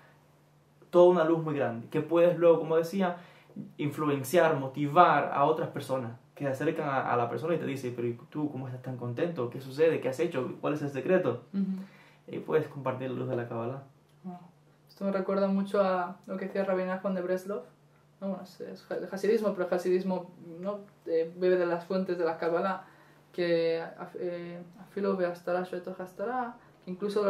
A: toda una luz muy grande, que puedes luego, como decía, influenciar, motivar a otras personas que se acercan a la persona y te dicen, pero ¿y tú cómo estás tan contento? ¿Qué sucede? ¿Qué has hecho? ¿Cuál es el secreto? Y puedes compartir la luz de la Kabbalah.
B: Esto me recuerda mucho a lo que decía Rabbi Nachman de Breslov. No, bueno, es el hasidismo, pero el hasidismo, ¿no? Bebe de las fuentes de la Kabbalah, que afilo veastará shoeto hastará, que incluso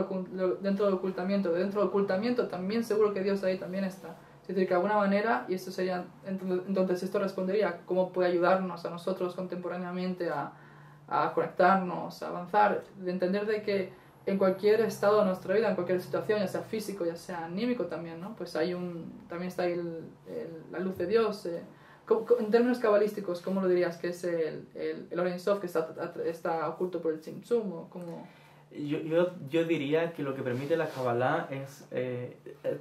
B: dentro del ocultamiento también seguro que Dios ahí también está. Es decir, que de alguna manera, y esto sería, entonces esto respondería cómo puede ayudarnos a nosotros contemporáneamente a conectarnos, a avanzar, de entender de que en cualquier estado de nuestra vida, en cualquier situación, ya sea físico, ya sea anímico también, ¿no? Pues también está ahí la luz de Dios. En términos cabalísticos, ¿cómo lo dirías? ¿Que es el Or Ein Sof que está oculto por el Tzimtzum? ¿O cómo?
A: Yo diría que lo que permite la Kabbalah es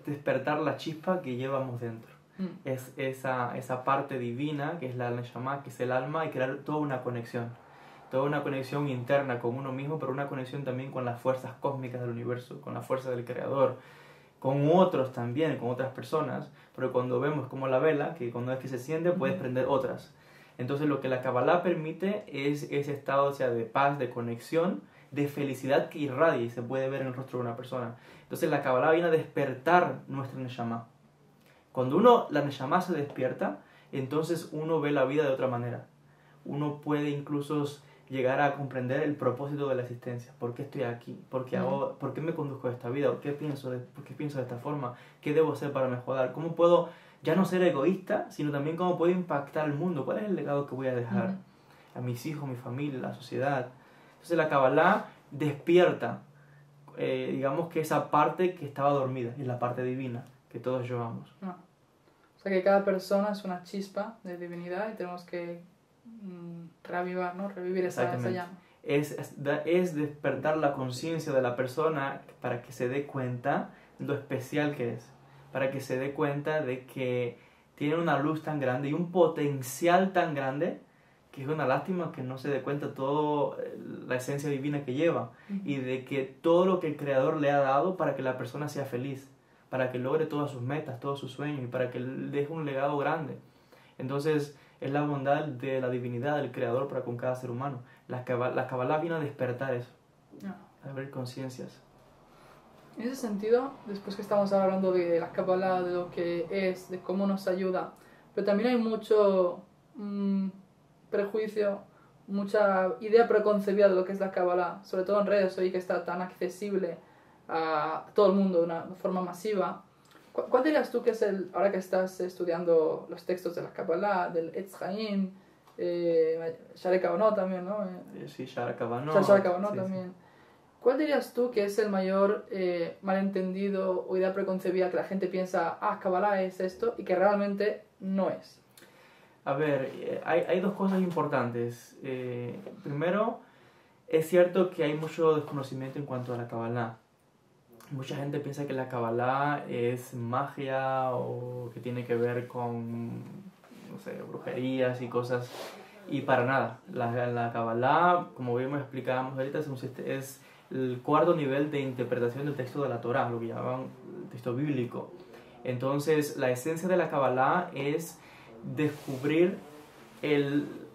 A: despertar la chispa que llevamos dentro. Es esa parte divina que es la Neshama, que es el alma, y crear toda una conexión interna con uno mismo, pero una conexión también con las fuerzas cósmicas del universo, con la fuerza del Creador, con otros también, con otras personas, pero cuando vemos como la vela, que cuando es que se enciende puedes prender otras. Entonces lo que la Kabbalah permite es ese estado, o sea, de paz, de conexión, de felicidad que irradia y se puede ver en el rostro de una persona. Entonces la Kabbalah viene a despertar nuestra Neshama. Cuando la Neshama se despierta, entonces uno ve la vida de otra manera. Uno puede incluso llegar a comprender el propósito de la existencia. ¿Por qué estoy aquí? ¿Por qué me conduzco a esta vida? ¿Por qué pienso de esta forma? ¿Qué debo hacer para mejorar? ¿Cómo puedo ya no ser egoísta, sino también cómo puedo impactar el mundo? ¿Cuál es el legado que voy a dejar a mis hijos, mi familia, la sociedad? Entonces la Kabbalah despierta, digamos que esa parte que estaba dormida, es la parte divina que todos llevamos.
B: O sea que cada persona es una chispa de divinidad y tenemos que reavivar, ¿no? Revivir esa llama.
A: Es despertar la conciencia de la persona para que se dé cuenta lo especial que es, para que se dé cuenta de que tiene una luz tan grande y un potencial tan grande que es una lástima que no se dé cuenta toda la esencia divina que lleva y de que todo lo que el Creador le ha dado para que la persona sea feliz, para que logre todas sus metas, todos sus sueños y para que deje un legado grande. Entonces es la bondad de la divinidad del Creador para con cada ser humano. La Kabbalah viene a despertar eso, a abrir conciencias.
B: En ese sentido, después que estamos hablando de la Kabbalah, de lo que es, de cómo nos ayuda, pero también hay mucho prejuicio, mucha idea preconcebida de lo que es la Kabbalah, sobre todo en redes hoy que está tan accesible a todo el mundo de una forma masiva. ¿Cuál dirías tú que es ahora que estás estudiando los textos de la Kabbalah, del Etz Haim, Sha'arei Kavanot también, ¿no?
A: Sí, Sha'arei Kavanot.
B: Sha'arei Kavanot también.
A: Sí.
B: ¿Cuál dirías tú que es el mayor malentendido o idea preconcebida que la gente piensa, Kabbalah es esto, y que realmente no es?
A: A ver, hay dos cosas importantes. Primero, es cierto que hay mucho desconocimiento en cuanto a la Kabbalah. Mucha gente piensa que la Kabbalah es magia o que tiene que ver con, no sé, brujerías y cosas. Y para nada. La Kabbalah, como bien explicábamos ahorita, es el cuarto nivel de interpretación del texto de la Torah, lo que llaman el texto bíblico. Entonces, la esencia de la Kabbalah es descubrir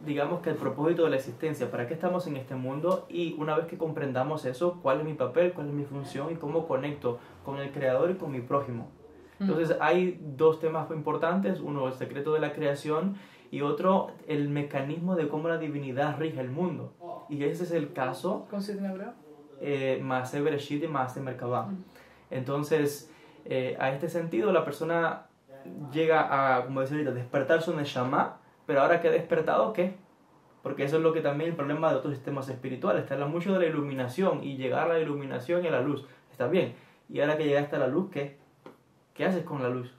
A: digamos que el propósito de la existencia, para qué estamos en este mundo, y una vez que comprendamos eso, cuál es mi papel, cuál es mi función y cómo conecto con el Creador y con mi prójimo. Entonces hay dos temas importantes, uno el secreto de la creación y otro el mecanismo de cómo la divinidad rige el mundo, y ese es el caso Maaseh Bereshit y Maaseh Merkabah. Entonces a este sentido la persona llega a, como decía ahorita, despertar su Neshama. Pero ahora que ha despertado, ¿qué? Porque eso es lo que también el problema de otros sistemas espirituales. Está mucho de la iluminación y llegar a la iluminación y a la luz. Está bien. Y ahora que llegaste a la luz, ¿qué? ¿Qué haces con la luz?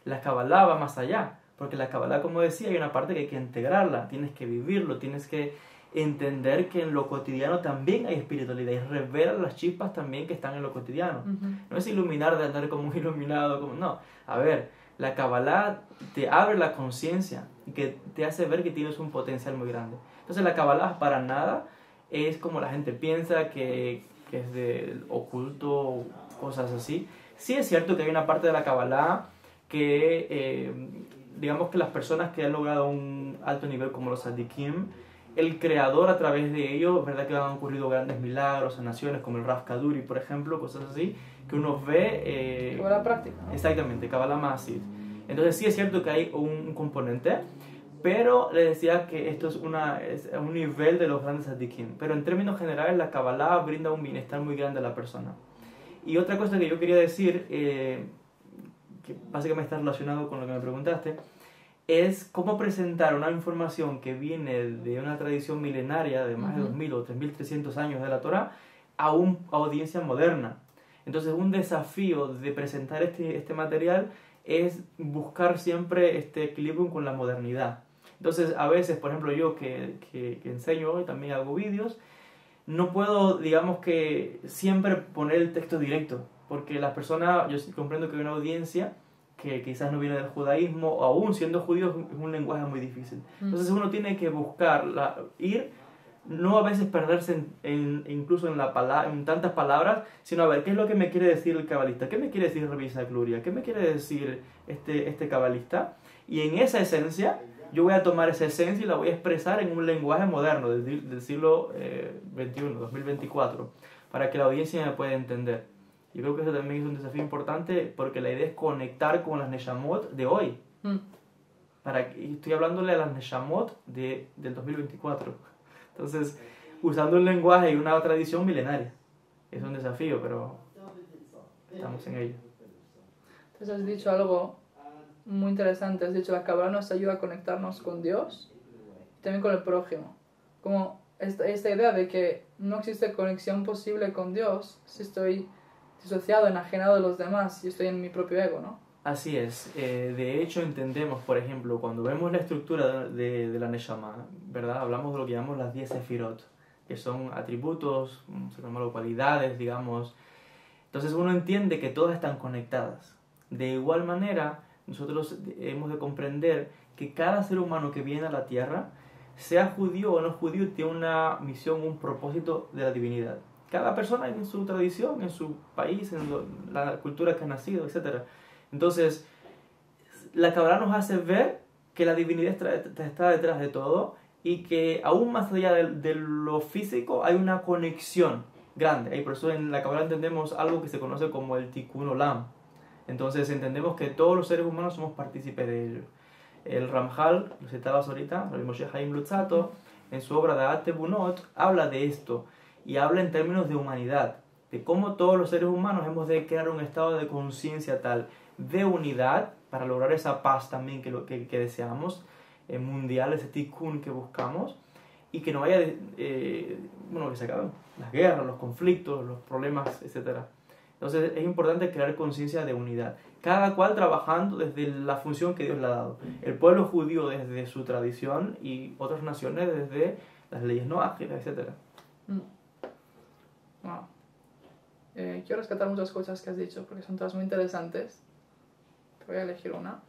A: La Kabbalah va más allá. Porque la Kabbalah, como decía, hay una parte que hay que integrarla. Tienes que vivirlo, tienes que entender que en lo cotidiano también hay espiritualidad. Y revelar las chispas también que están en lo cotidiano. No es iluminar de andar como un iluminado. No. A ver, la Kabbalah te abre la conciencia y que te hace ver que tienes un potencial muy grande. Entonces la Kabbalah para nada es como la gente piensa que es del oculto, cosas así. Sí es cierto que hay una parte de la Kabbalah que, digamos que las personas que han logrado un alto nivel como los Tzadikim, el Creador a través de ellos, verdad que han ocurrido grandes milagros, sanaciones, como el Rav Kaduri, por ejemplo, cosas así, que uno ve...
B: Kabbalah práctica, ¿no?
A: Exactamente, Kabbalah Maasit. Entonces sí es cierto que hay un componente, pero les decía que esto es un nivel de los grandes tzadikim. Pero en términos generales la Kabbalah brinda un bienestar muy grande a la persona. Y otra cosa que yo quería decir, que básicamente está relacionado con lo que me preguntaste, es cómo presentar una información que viene de una tradición milenaria de más de 2.000 o 3.300 años de la Torah, a una audiencia moderna. Entonces un desafío de presentar este material es buscar siempre este equilibrio con la modernidad. Entonces a veces, por ejemplo, yo que enseño y también hago vídeos, no puedo, digamos que siempre poner el texto directo, porque las personas, yo sí comprendo que hay una audiencia que quizás no viene del judaísmo, o aún siendo judío es un lenguaje muy difícil. Entonces uno tiene que buscar, no a veces perderse incluso en tantas palabras, sino a ver qué es lo que me quiere decir el cabalista, qué me quiere decir Rabbi Isaac Luria, qué me quiere decir este cabalista, y en esa esencia yo voy a tomar esa esencia y la voy a expresar en un lenguaje moderno del siglo XXI, 2024, para que la audiencia me pueda entender. Yo creo que eso también es un desafío importante, porque la idea es conectar con las Neshamot de hoy. Estoy hablándole a las Neshamot del 2024. Entonces, usando un lenguaje y una tradición milenaria. Es un desafío, pero estamos en ello.
B: Entonces has dicho algo muy interesante. Has dicho que la Kabbalah nos ayuda a conectarnos con Dios y también con el prójimo. Como esta idea de que no existe conexión posible con Dios si estoy disociado, enajenado de los demás, si estoy en mi propio ego, ¿no?
A: Así es. De hecho, entendemos, por ejemplo, cuando vemos la estructura de la Neshama, ¿verdad? Hablamos de lo que llamamos las 10 sefirot, que son atributos, se llaman cualidades, digamos. Entonces uno entiende que todas están conectadas. De igual manera, nosotros hemos de comprender que cada ser humano que viene a la tierra, sea judío o no judío, tiene una misión, un propósito de la divinidad. Cada persona en su tradición, en su país, la cultura que ha nacido, etc. Entonces, la Kabbalah nos hace ver que la divinidad está detrás de todo y que aún más allá de lo físico hay una conexión grande. Y por eso en la Kabbalah entendemos algo que se conoce como el Tikkun Olam. Entonces entendemos que todos los seres humanos somos partícipes de ello. El Ramjal, lo citabas ahorita, el Moshe Haim Luzzatto, en su obra de Ate Bunot, habla de esto y habla en términos de humanidad, de cómo todos los seres humanos hemos de crear un estado de conciencia tal, de unidad, para lograr esa paz también que deseamos, mundial, ese tikkun que buscamos, y que no haya, que se acaben las guerras, los conflictos, los problemas, etc. Entonces es importante crear conciencia de unidad, cada cual trabajando desde la función que Dios le ha dado. El pueblo judío desde su tradición y otras naciones desde las leyes noágicas, etc.
B: Wow. Quiero rescatar muchas cosas que has dicho porque son todas muy interesantes. Te voy a elegir una.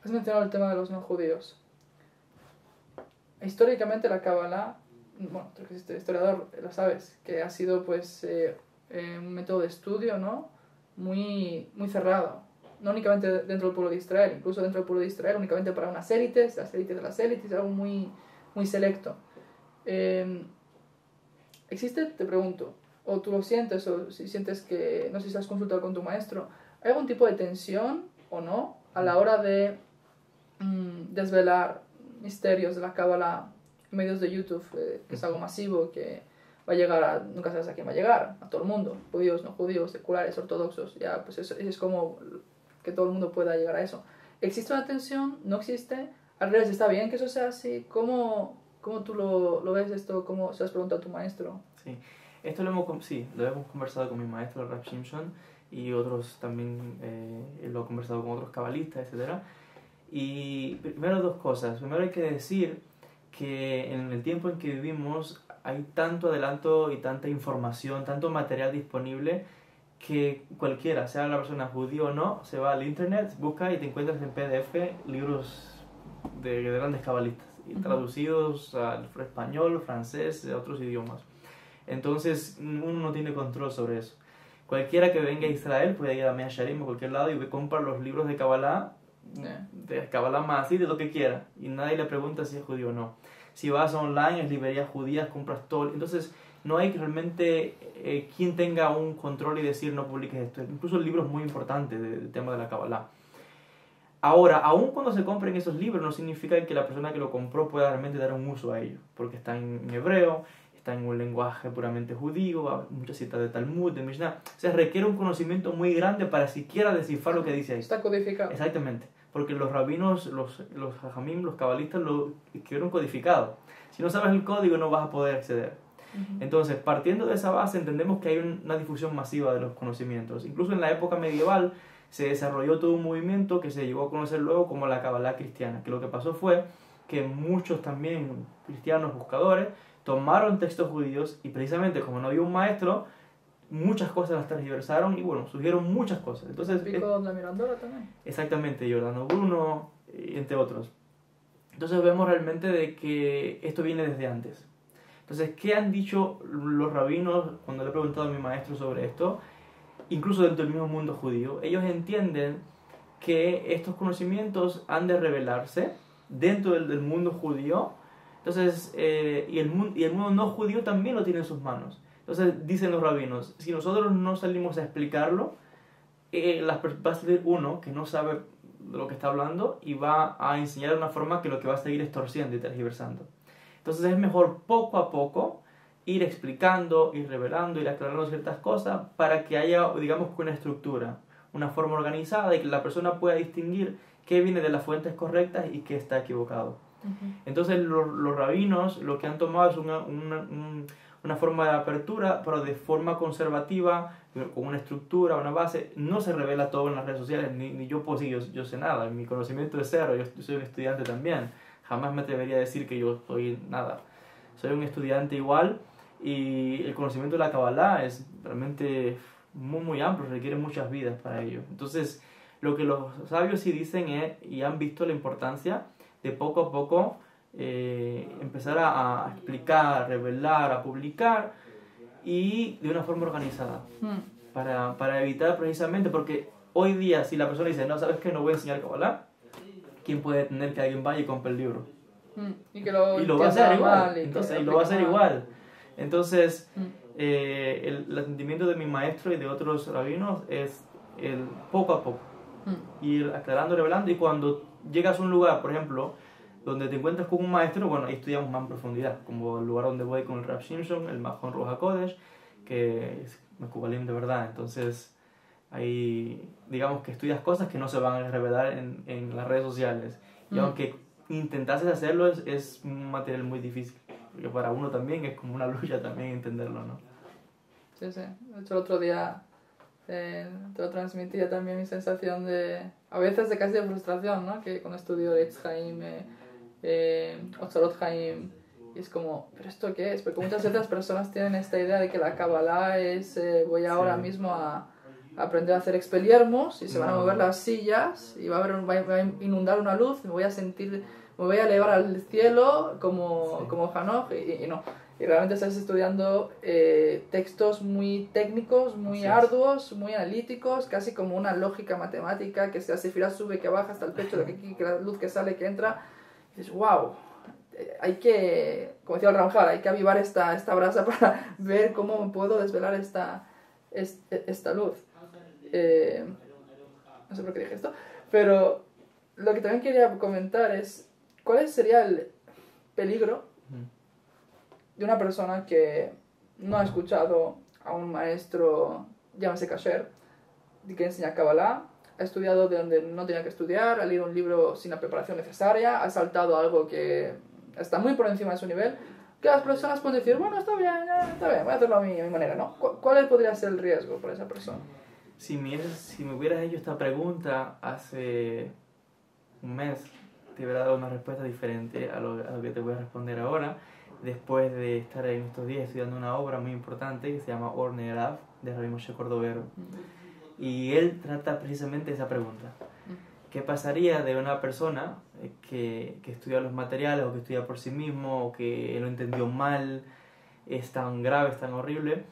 B: Has mencionado el tema de los no judíos. Históricamente la Kabbalah, bueno, tú que eres historiador lo sabes, que ha sido pues un método de estudio, ¿no? Muy cerrado. No únicamente dentro del pueblo de Israel, incluso dentro del pueblo de Israel únicamente para unas élites, las élites de las élites, algo muy selecto. ¿Existe, te pregunto, o tú lo sientes, o si sientes que, no sé si has consultado con tu maestro, ¿hay algún tipo de tensión o no a la hora de desvelar misterios de la Kabbalah en medios de YouTube, que es algo masivo, que va a llegar nunca sabes a quién va a llegar, a todo el mundo, judíos, no judíos, seculares, ortodoxos, ya pues eso es como que todo el mundo pueda llegar a eso? ¿Existe una tensión? ¿No existe? Al revés, ¿está bien que eso sea así? ¿Cómo tú lo ves esto? ¿Cómo se has preguntado a tu maestro?
A: Sí, esto lo hemos conversado con mi maestro, el Rav Shimshon, y otros también, lo he conversado con otros cabalistas, etc. Y primero dos cosas. Primero hay que decir que en el tiempo en que vivimos hay tanto adelanto y tanta información, tanto material disponible, que cualquiera, sea la persona judía o no, se va al internet, busca y te encuentras en PDF libros de grandes cabalistas, y traducidos al español, francés, de otros idiomas. Entonces uno no tiene control sobre eso. Cualquiera que venga a Israel puede ir a Mea Shearim o cualquier lado y comprar los libros de Kabbalah, de Kabbalah más y de lo que quiera, y nadie le pregunta si es judío o no. Si vas online, en librerías judías, compras todo. Entonces no hay realmente quien tenga un control y decir no publiques esto. Incluso libros muy importantes del tema de la Kabbalah. Ahora, aun cuando se compren esos libros, no significa que la persona que lo compró pueda realmente dar un uso a ellos, porque está en hebreo, está en un lenguaje puramente judío, muchas citas de Talmud, de Mishnah. O sea, requiere un conocimiento muy grande para siquiera descifrar lo que dice ahí.
B: Está codificado.
A: Exactamente, porque los rabinos, los hajamim, los cabalistas lo escribieron codificado. Si no sabes el código no vas a poder acceder. Entonces, partiendo de esa base, entendemos que hay una difusión masiva de los conocimientos. Incluso en la época medieval se desarrolló todo un movimiento que se llegó a conocer luego como la Kabbalah cristiana, que lo que pasó fue que muchos también cristianos buscadores tomaron textos judíos y precisamente como no había un maestro, muchas cosas las tergiversaron y bueno, surgieron muchas cosas. Entonces,
B: Pico la Mirandola también.
A: Exactamente, Giordano Bruno, entre otros. Entonces vemos realmente de que esto viene desde antes. Entonces, ¿qué han dicho los rabinos cuando le he preguntado a mi maestro sobre esto? Incluso dentro del mismo mundo judío, ellos entienden que estos conocimientos han de revelarse dentro del mundo judío. Entonces, y el mundo no judío también lo tiene en sus manos. Entonces, dicen los rabinos, si nosotros no salimos a explicarlo, va a salir uno que no sabe de lo que está hablando y va a enseñar de una forma que lo que va a seguir es torciendo y tergiversando. Entonces es mejor poco a poco ir explicando, ir revelando, ir aclarando ciertas cosas para que haya, digamos, una estructura, una forma organizada y que la persona pueda distinguir qué viene de las fuentes correctas y qué está equivocado. Entonces los rabinos lo que han tomado es una forma de apertura, pero de forma conservativa, con una estructura, una base. No se revela todo en las redes sociales, ni yo puedo decir yo sé nada, mi conocimiento es cero, yo soy un estudiante también. Jamás me atrevería a decir que yo soy nada. Soy un estudiante igual y el conocimiento de la Kabbalah es realmente muy amplio, requiere muchas vidas para ello. Entonces, lo que los sabios sí dicen es, y han visto la importancia de poco a poco empezar a explicar, a revelar, a publicar y de una forma organizada para evitar precisamente, porque hoy día si la persona dice, no, ¿sabes qué? No voy a enseñar Kabbalah, ¿quién puede tener que alguien vaya y compre el libro?
B: Y lo
A: va a hacer igual. Entonces, lo va a hacer igual. Entonces, el entendimiento de mi maestro y de otros rabinos es el poco a poco. Ir aclarando, revelando, y cuando llegas a un lugar, por ejemplo, donde te encuentras con un maestro, bueno, ahí estudiamos más en profundidad, como el lugar donde voy con el Rav Shimshon, el Mahon Ruach HaKodesh, que es Mekubalim de verdad. Entonces, ahí digamos que estudias cosas que no se van a revelar en las redes sociales. Y aunque intentases hacerlo, es un material muy difícil, porque para uno también es como una lucha también entenderlo, ¿no?
B: Sí. De hecho, el otro día te lo transmitía también mi sensación a veces de casi de frustración, ¿no? Que con estudio de Eitz Haim, Otzalot Haim, y es como, ¿pero esto qué es? Porque muchas veces personas tienen esta idea de que la Kabbalah es, voy ahora mismo a aprender a hacer expeliermos y se van a mover las sillas y va a inundar una luz, me voy a elevar al cielo como Hanoch y no. Y realmente estás estudiando textos muy técnicos, muy arduos, muy analíticos, casi como una lógica matemática, que la sefirá sube, que baja hasta el pecho, que la luz que sale, que entra. Y dices, wow, hay que, como decía el Ramjal, hay que avivar esta brasa para ver cómo puedo desvelar esta luz. No sé por qué dije esto, pero lo que también quería comentar es, ¿cuál sería el peligro de una persona que no ha escuchado a un maestro, llámese kasher, que enseña Kabbalah, ha estudiado de donde no tenía que estudiar, ha leído un libro sin la preparación necesaria, ha saltado algo que está muy por encima de su nivel, que las personas pueden decir, bueno, está bien, voy a hacerlo a mi manera, ¿no? ¿Cuál podría ser el riesgo para esa persona?
A: Si me hubieras hecho esta pregunta hace un mes, te hubiera dado una respuesta diferente a lo que te voy a responder ahora, después de estar en estos días estudiando una obra muy importante que se llama Or Ne'erav, de Rabbi Moshe Cordovero. Y él trata precisamente esa pregunta. ¿Qué pasaría de una persona que estudia los materiales o que estudia por sí mismo o que lo entendió mal, es tan grave, es tan horrible?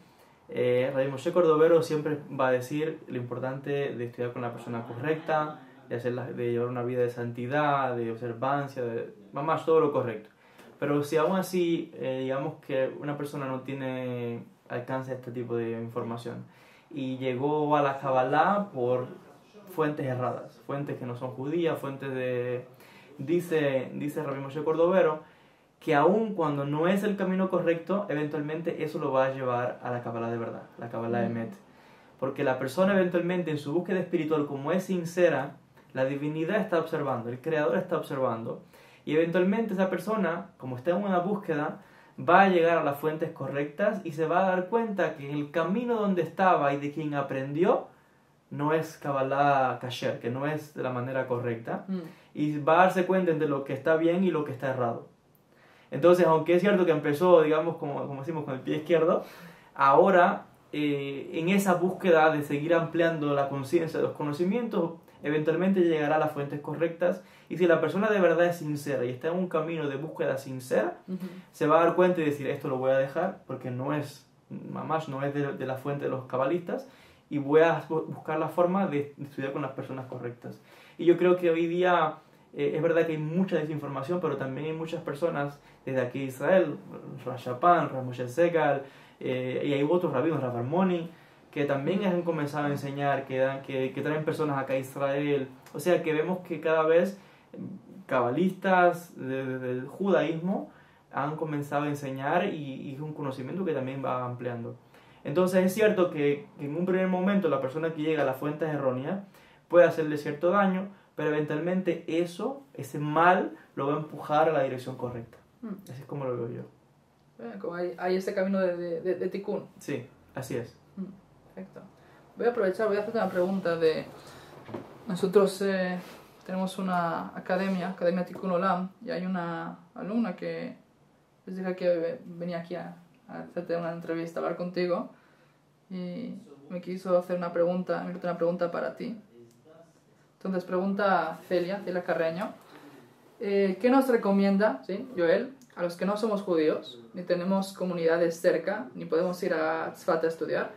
A: Rabbi Moshe Cordovero siempre va a decir lo importante de estudiar con la persona correcta, de llevar una vida de santidad, de observancia, más todo lo correcto. Pero si aún así, digamos que una persona no tiene alcance a este tipo de información y llegó a la Kabbalah por fuentes erradas, fuentes que no son judías, fuentes de... Dice Rabbi Moshe Cordovero que aun cuando no es el camino correcto, eventualmente eso lo va a llevar a la Kabbalah de verdad, la Kabbalah Emet. Porque la persona eventualmente en su búsqueda espiritual, como es sincera, la divinidad está observando, el creador está observando, y eventualmente esa persona, como está en una búsqueda, va a llegar a las fuentes correctas y se va a dar cuenta que el camino donde estaba y de quien aprendió no es Kabbalah kasher, que no es de la manera correcta, y va a darse cuenta de lo que está bien y lo que está errado. Entonces, aunque es cierto que empezó, digamos, como decimos, con el pie izquierdo, ahora en esa búsqueda de seguir ampliando la conciencia de los conocimientos, eventualmente llegará a las fuentes correctas, y si la persona de verdad es sincera y está en un camino de búsqueda sincera, se va a dar cuenta y decir, esto lo voy a dejar porque no es, mamás, no es de la fuente de los cabalistas, y voy a buscar la forma de estudiar con las personas correctas. Y yo creo que hoy día es verdad que hay mucha desinformación, pero también hay muchas personas desde aquí de Israel, Rav Shapan, Rav Moshe Segal, y hay otros rabinos, Rav Armoni, que también han comenzado a enseñar, que traen personas acá a Israel. O sea que vemos que cada vez cabalistas del judaísmo han comenzado a enseñar, y es un conocimiento que también va ampliando. Entonces es cierto que en un primer momento la persona que llega a las fuentes erróneas puede hacerle cierto daño, pero eventualmente ese mal lo va a empujar a la dirección correcta. Así es como lo veo yo.
B: Como hay este camino de tikkun.
A: Sí, así es.
B: Perfecto. Voy a hacerte una pregunta nosotros tenemos una academia Tikkun Olam, y hay una alumna que les dije que venía aquí a hacerte una entrevista, a hablar contigo, y me quiso hacer una pregunta para ti. Entonces pregunta Celia Carreño, ¿qué nos recomienda, ¿sí, Joel, a los que no somos judíos, ni tenemos comunidades cerca, ni podemos ir a Tzfat a estudiar,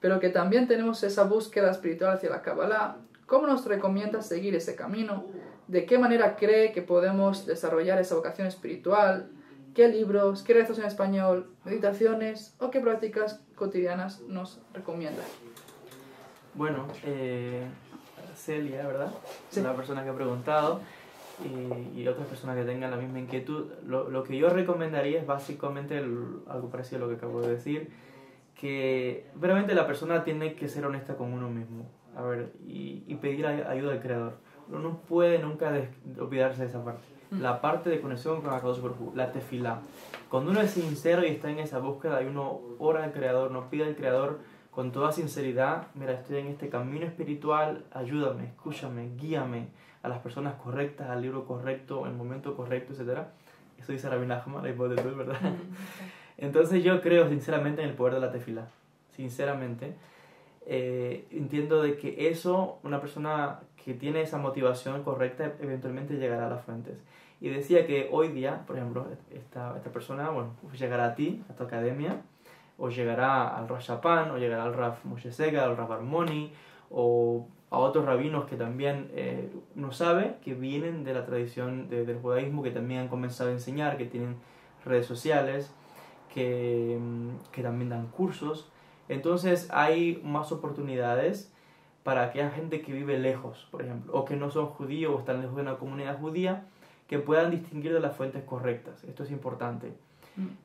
B: pero que también tenemos esa búsqueda espiritual hacia la Kabbalah? ¿Cómo nos recomienda seguir ese camino? ¿De qué manera cree que podemos desarrollar esa vocación espiritual? ¿Qué libros, qué rezos en español, meditaciones o qué prácticas cotidianas nos recomienda?
A: Bueno, Celia, ¿verdad?
B: Sí.
A: La persona que ha preguntado, y otras personas que tengan la misma inquietud, lo que yo recomendaría es básicamente algo parecido a lo que acabo de decir, que realmente la persona tiene que ser honesta con uno mismo, a ver, y pedir ayuda al Creador. Uno no puede nunca olvidarse de esa parte. La parte de conexión con Akadosh Baruj Hu, la tefilá. Cuando uno es sincero y está en esa búsqueda, y uno ora al Creador, nos pide al Creador con toda sinceridad, mira, estoy en este camino espiritual, ayúdame, escúchame, guíame a las personas correctas, al libro correcto, en el momento correcto, etc. Eso dice Rabbi Nachman, la hipótesis, ¿verdad? Entonces yo creo sinceramente en el poder de la tefilá, sinceramente. Entiendo de que una persona que tiene esa motivación correcta, eventualmente llegará a las fuentes. Y decía que hoy día, por ejemplo, esta persona, bueno, llegará a ti, a tu academia, o llegará al Rav Shapan, o llegará al Rav Moshe Segal, al Rav Armoni, o a otros rabinos que también uno sabe que vienen de la tradición del judaísmo, que también han comenzado a enseñar, que tienen redes sociales, que también dan cursos. Entonces hay más oportunidades para aquella gente que vive lejos, por ejemplo, o que no son judíos o están lejos de una comunidad judía, que puedan distinguir de las fuentes correctas. Esto es importante.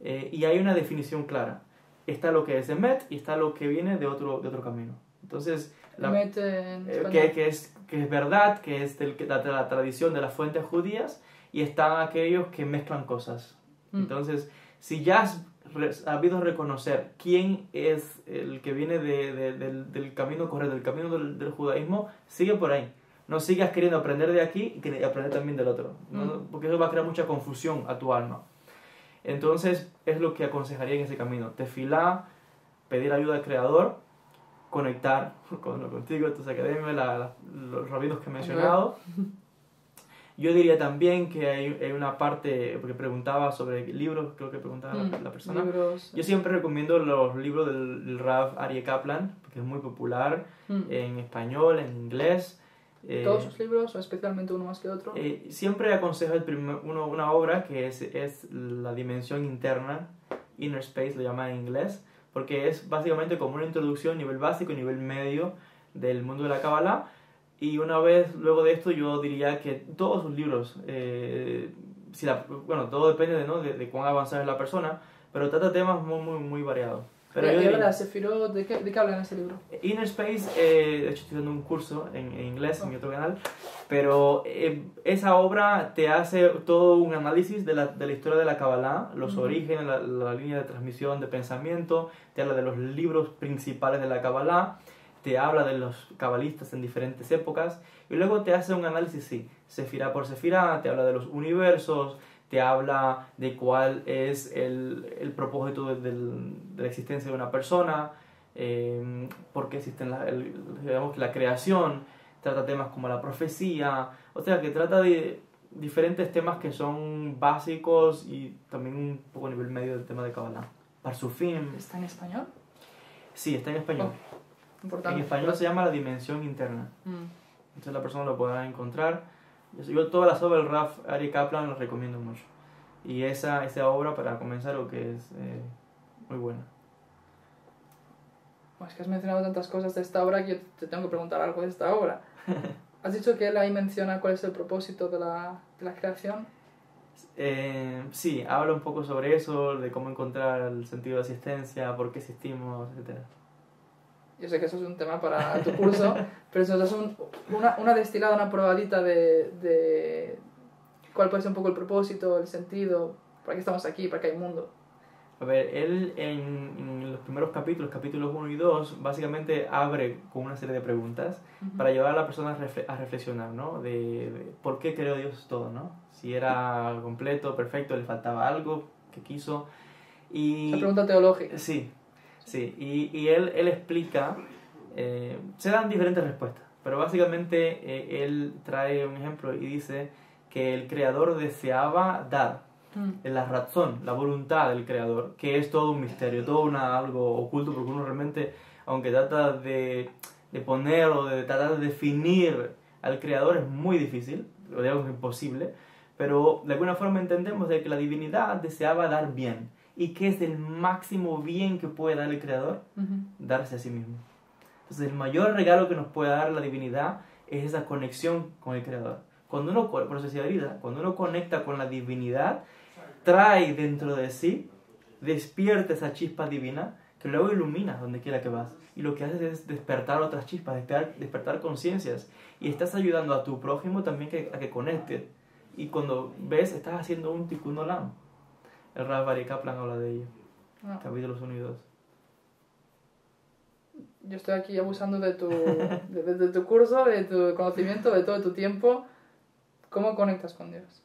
A: Y hay una definición clara. Está lo que es Emet y está lo que viene de otro camino. Entonces, que es verdad, que es la tradición de las fuentes judías, y están aquellos que mezclan cosas. Entonces, si ya has sabido reconocer quién es el que viene del camino correcto, del camino del judaísmo, sigue por ahí. No sigas queriendo aprender de aquí y aprender también del otro, ¿no? Porque eso va a crear mucha confusión a tu alma. Entonces, es lo que aconsejaría en ese camino. Tefilá, pedir ayuda al Creador, conectar contigo, tus academias, los rabinos que he mencionado. Yo diría también que hay una parte, porque preguntaba sobre libros, creo que preguntaba la persona.
B: Libros.
A: Yo siempre recomiendo los libros del Rav Aryeh Kaplan, porque es muy popular, en español, en inglés.
B: ¿Todos sus libros o especialmente uno más que otro?
A: Siempre aconsejo una obra que es La Dimensión Interna, Inner Space lo llama en inglés, porque es básicamente como una introducción, nivel básico y nivel medio del mundo de la Kabbalah. Y luego de esto, yo diría que todos sus libros, todo depende de cuán avanzada es la persona, pero trata temas muy, muy, muy variados.
B: Pero ¿y habla de la Sefirot? ¿De qué habla en ese libro?
A: Inner Space, de hecho estoy dando un curso en inglés en mi otro canal, pero esa obra te hace todo un análisis de la historia de la Kabbalah, los orígenes, la línea de transmisión de pensamiento, te habla de los libros principales de la Kabbalah, te habla de los cabalistas en diferentes épocas, y luego te hace un análisis, sí, sefirá por sefirá, te habla de los universos, te habla de cuál es el propósito de la existencia de una persona, por qué existe digamos, la creación, trata temas como la profecía, o sea que trata de diferentes temas que son básicos y también un poco a nivel medio del tema de Kabbalah. Parsufim.
B: ¿Está en español?
A: Sí, está en español.
B: Oh, importante.
A: En español se llama La Dimensión Interna. Entonces la persona lo podrá encontrar. Yo todas las obras del Rav Ari Kaplan las recomiendo mucho. Y esa obra, para comenzar, lo que es muy buena.
B: Bueno, es que has mencionado tantas cosas de esta obra que yo te tengo que preguntar algo de esta obra. ¿Has dicho que él ahí menciona cuál es el propósito de la creación?
A: Sí, habla un poco sobre eso, de cómo encontrar el sentido de existencia, por qué existimos, etc.
B: Yo sé que eso es un tema para tu curso, pero eso es una destilada, una probadita de cuál puede ser un poco el propósito, el sentido, para qué estamos aquí, para qué hay mundo.
A: A ver, él en los primeros capítulos 1 y 2, básicamente abre con una serie de preguntas para llevar a la persona a reflexionar, ¿no? De por qué creó Dios todo, ¿no? Si era completo, perfecto, le faltaba algo, que quiso. Y,
B: la pregunta teológica.
A: Sí, sí. Y él explica, se dan diferentes respuestas, pero básicamente él trae un ejemplo y dice que el creador deseaba dar. La razón, la voluntad del creador, que es todo un misterio, todo algo oculto, porque uno realmente, aunque trata de poner o de tratar de definir al creador, es muy difícil, lo digamos imposible, pero de alguna forma entendemos de que la divinidad deseaba dar bien. ¿Y qué es el máximo bien que puede dar el creador? Darse a sí mismo. Entonces el mayor regalo que nos puede dar la divinidad es esa conexión con el creador. Cuando uno, por eso decía ahorita, cuando uno conecta con la divinidad, trae dentro de sí, despierta esa chispa divina que luego ilumina donde quiera que vas. Y lo que haces es despertar otras chispas, despertar conciencias. Y estás ayudando a tu prójimo también a que conecte. Y cuando ves, estás haciendo un tikkun olam. El Rav Ari Kaplan habla de ello. Capítulos 1 y 2.
B: Yo estoy aquí abusando de tu curso, de tu conocimiento, de todo tu tiempo. ¿Cómo conectas con Dios?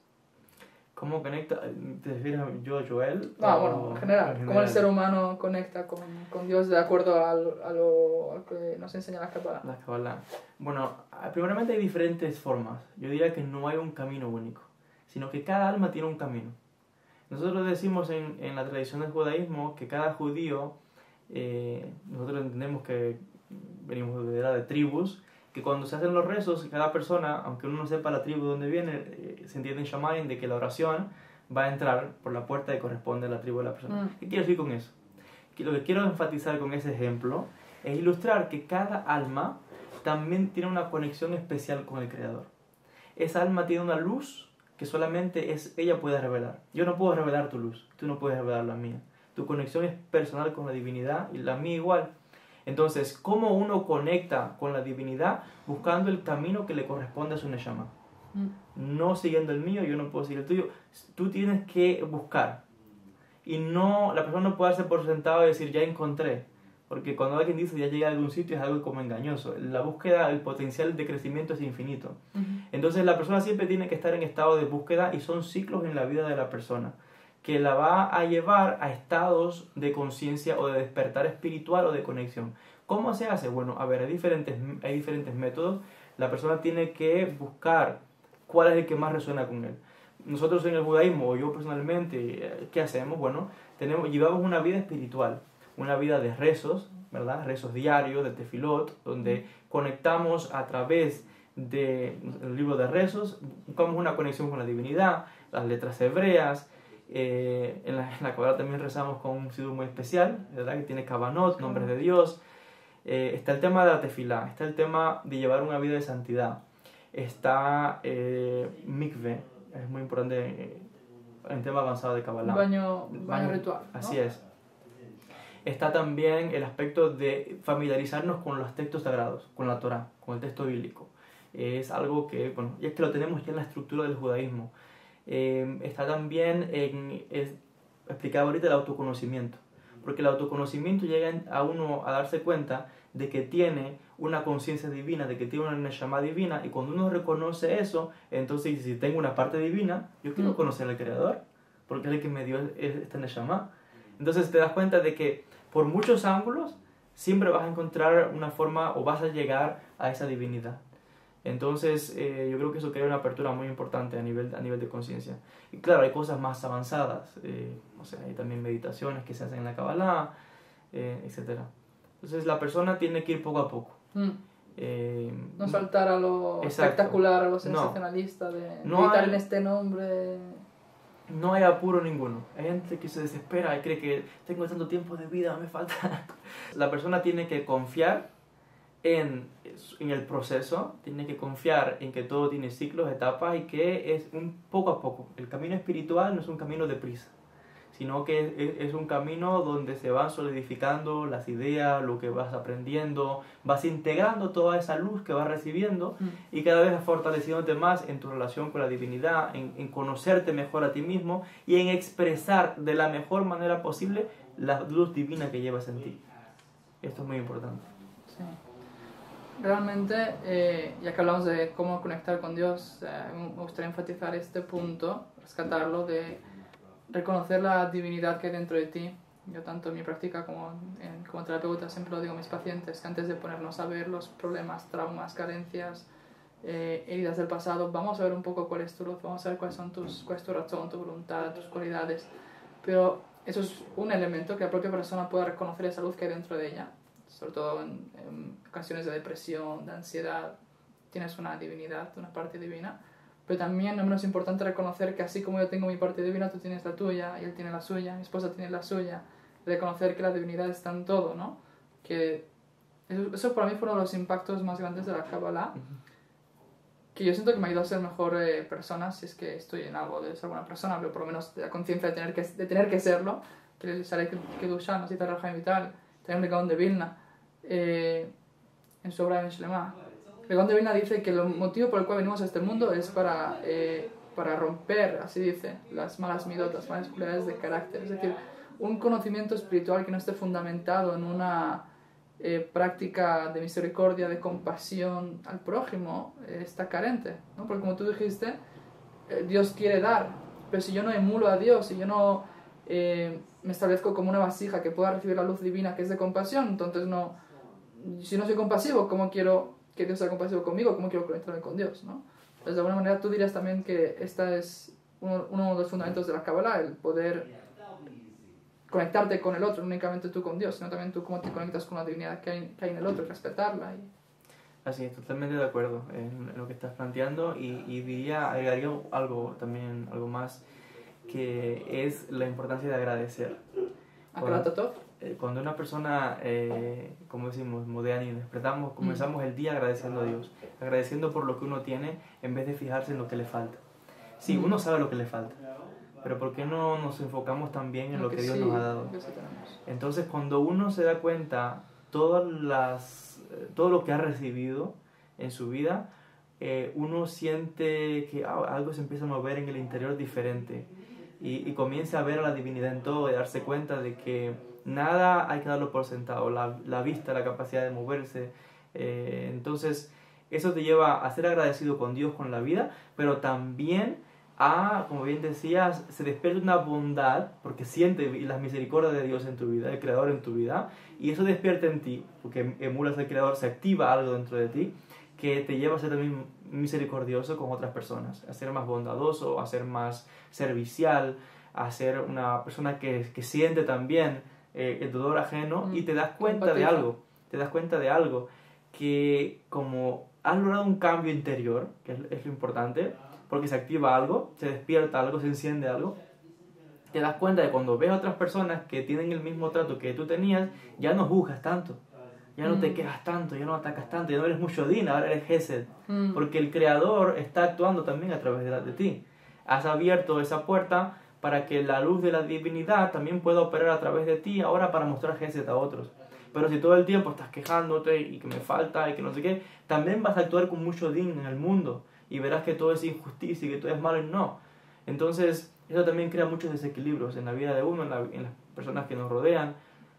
A: ¿Cómo conecta? ¿Te refieres a Joel?
B: Bueno, en general. ¿Cómo el ser humano conecta con Dios de acuerdo a lo que nos enseña la Kabbalah?
A: La Kabbalah. Bueno, primeramente hay diferentes formas. Yo diría que no hay un camino único, sino que cada alma tiene un camino. Nosotros decimos en la tradición del judaísmo que cada judío, nosotros entendemos que venimos de tribus, que cuando se hacen los rezos, cada persona, aunque uno no sepa la tribu de dónde viene, se entiende en Shamayim de que la oración va a entrar por la puerta que corresponde a la tribu de la persona. ¿Qué quiero decir con eso? Lo que quiero enfatizar con ese ejemplo es ilustrar que cada alma también tiene una conexión especial con el Creador. Esa alma tiene una luz que solamente ella puede revelar. Yo no puedo revelar tu luz, tú no puedes revelar la mía. Tu conexión es personal con la divinidad y la mía igual. Entonces, ¿cómo uno conecta con la divinidad? Buscando el camino que le corresponde a su neshama. No siguiendo el mío, yo no puedo seguir el tuyo. Tú tienes que buscar. Y la persona no puede darse por sentado y decir, ya encontré. Porque cuando alguien dice, ya llegué a algún sitio, es algo como engañoso. La búsqueda, el potencial de crecimiento es infinito. Entonces, la persona siempre tiene que estar en estado de búsqueda y son ciclos en la vida de la persona que la va a llevar a estados de conciencia o de despertar espiritual o de conexión. ¿Cómo se hace? Bueno, a ver, hay diferentes métodos. La persona tiene que buscar cuál es el que más resuena con él. Nosotros en el judaísmo, o yo personalmente, ¿qué hacemos? Bueno, llevamos una vida espiritual, una vida de rezos, ¿verdad? Rezos diarios, de tefilot, donde conectamos a través del libro de rezos, buscamos una conexión con la divinidad, las letras hebreas. En la Kabbalah también rezamos con un sidur muy especial, ¿verdad? Que tiene Kavanot, nombres de Dios. Está el tema de la tefilá, está el tema de llevar una vida de santidad. Está mikve, es muy importante en tema avanzado de Kabbalah.
B: Baño ritual, ¿no?
A: Así es. está también el aspecto de familiarizarnos con los textos sagrados, con la Torá, con el texto bíblico. Es algo que, bueno, y es que lo tenemos ya en la estructura del judaísmo. Está también explicado ahorita el autoconocimiento, porque el autoconocimiento llega a uno a darse cuenta de que tiene una conciencia divina, de que tiene una neshama divina, y cuando uno reconoce eso, entonces si tengo una parte divina, yo quiero conocer al Creador, porque es el que me dio esta neshama. Entonces te das cuenta de que por muchos ángulos siempre vas a encontrar una forma o vas a llegar a esa divinidad. Entonces yo creo que eso crea una apertura muy importante a nivel de conciencia. Y claro, hay cosas más avanzadas, o sea, hay también meditaciones que se hacen en la Kabbalah, etc. Entonces la persona tiene que ir poco a poco.
B: No saltar a lo espectacular, a lo sensacionalista, de meditar en este nombre.
A: No hay apuro ninguno. Hay gente que se desespera y cree que tengo tanto tiempo de vida, me falta. La persona tiene que confiar en el proceso, tiene que confiar en que todo tiene ciclos, etapas, y que es un poco a poco. El camino espiritual no es un camino de prisa, sino que es un camino donde se van solidificando las ideas, lo que vas aprendiendo, vas integrando toda esa luz que vas recibiendo y cada vez vas fortaleciéndote más en tu relación con la divinidad, en conocerte mejor a ti mismo y en expresar de la mejor manera posible la luz divina que llevas en ti. Esto es muy importante.
B: Sí. Realmente, ya que hablamos de cómo conectar con Dios, me gustaría enfatizar este punto, rescatarlo, de reconocer la divinidad que hay dentro de ti. Yo tanto en mi práctica como terapeuta siempre lo digo a mis pacientes, que antes de ponernos a ver los problemas, traumas, carencias, heridas del pasado, vamos a ver un poco cuál es tu luz, vamos a ver cuál es tu razón, tu voluntad, tus cualidades. Pero eso es un elemento que la propia persona pueda reconocer, esa luz que hay dentro de ella, sobre todo en ocasiones de depresión, de ansiedad. Tienes una divinidad, una parte divina. Pero también no menos importante reconocer que así como yo tengo mi parte divina, tú tienes la tuya, y él tiene la suya, mi esposa tiene la suya. Reconocer que la divinidad está en todo, ¿no? Que eso para mí fue uno de los impactos más grandes de la Kabbalah, que yo siento que me ha ayudado a ser mejor persona, si es que estoy en algo de ser buena persona, pero por lo menos de la conciencia de tener que serlo, que le sale que Dushan, nos cita Raja Vital, también el Gaón de Vilna, en su obra en Shlema. El Gaón de Vilna dice que el motivo por el cual venimos a este mundo es para romper, así dice, las malas midotas, las malas cualidades de carácter. Es decir, un conocimiento espiritual que no esté fundamentado en una práctica de misericordia, de compasión al prójimo, está carente, ¿no? Porque como tú dijiste, Dios quiere dar, pero si yo no emulo a Dios, si yo no me establezco como una vasija que pueda recibir la luz divina que es de compasión, entonces no, si no soy compasivo, ¿cómo quiero que Dios sea compasivo conmigo? ¿Cómo quiero conectarme con Dios, ¿no? Entonces de alguna manera tú dirías también que esta es uno de los fundamentos de la Kabbalah, el poder conectarte con el otro, no únicamente tú con Dios, sino también tú cómo te conectas con la divinidad que hay en el otro y respetarla.
A: Así es, totalmente de acuerdo en lo que estás planteando y agregaría algo más, que es la importancia de agradecer. Cuando una persona, como decimos, modéani, despertamos, comenzamos el día agradeciendo a Dios, agradeciendo por lo que uno tiene en vez de fijarse en lo que le falta. Sí, uno sabe lo que le falta, pero ¿por qué no nos enfocamos también en lo que Dios nos ha dado? Entonces, cuando uno se da cuenta todo lo que ha recibido en su vida, uno siente que algo se empieza a mover en el interior diferente y comienza a ver a la divinidad en todo y darse cuenta de que nada hay que darlo por sentado, la vista, la capacidad de moverse. Entonces, eso te lleva a ser agradecido con Dios, con la vida, pero también como bien decías, se despierta una bondad, porque siente las misericordias de Dios en tu vida, el Creador en tu vida, y eso despierta en ti, porque emulas al Creador, se activa algo dentro de ti, que te lleva a ser también misericordioso con otras personas, a ser más bondadoso, a ser más servicial, a ser una persona que siente también el dolor ajeno, y te das cuenta de algo, que como has logrado un cambio interior, que es lo importante, porque se activa algo, se despierta algo, se enciende algo, te das cuenta de cuando ves a otras personas que tienen el mismo trato que tú tenías, ya no juzgas tanto, ya no te quejas tanto, ya no atacas tanto, ya no eres mucho Dina, ahora eres Gesed, porque el Creador está actuando también a través de ti. Has abierto esa puerta para que la luz de la divinidad también pueda operar a través de ti ahora para mostrar Gesed a otros. Pero si todo el tiempo estás quejándote y que me falta y que no sé qué, también vas a actuar con mucho din en el mundo y verás que todo es injusticia y que todo es malo y no. Entonces, eso también crea muchos desequilibrios en la vida de uno, en las personas que nos rodean.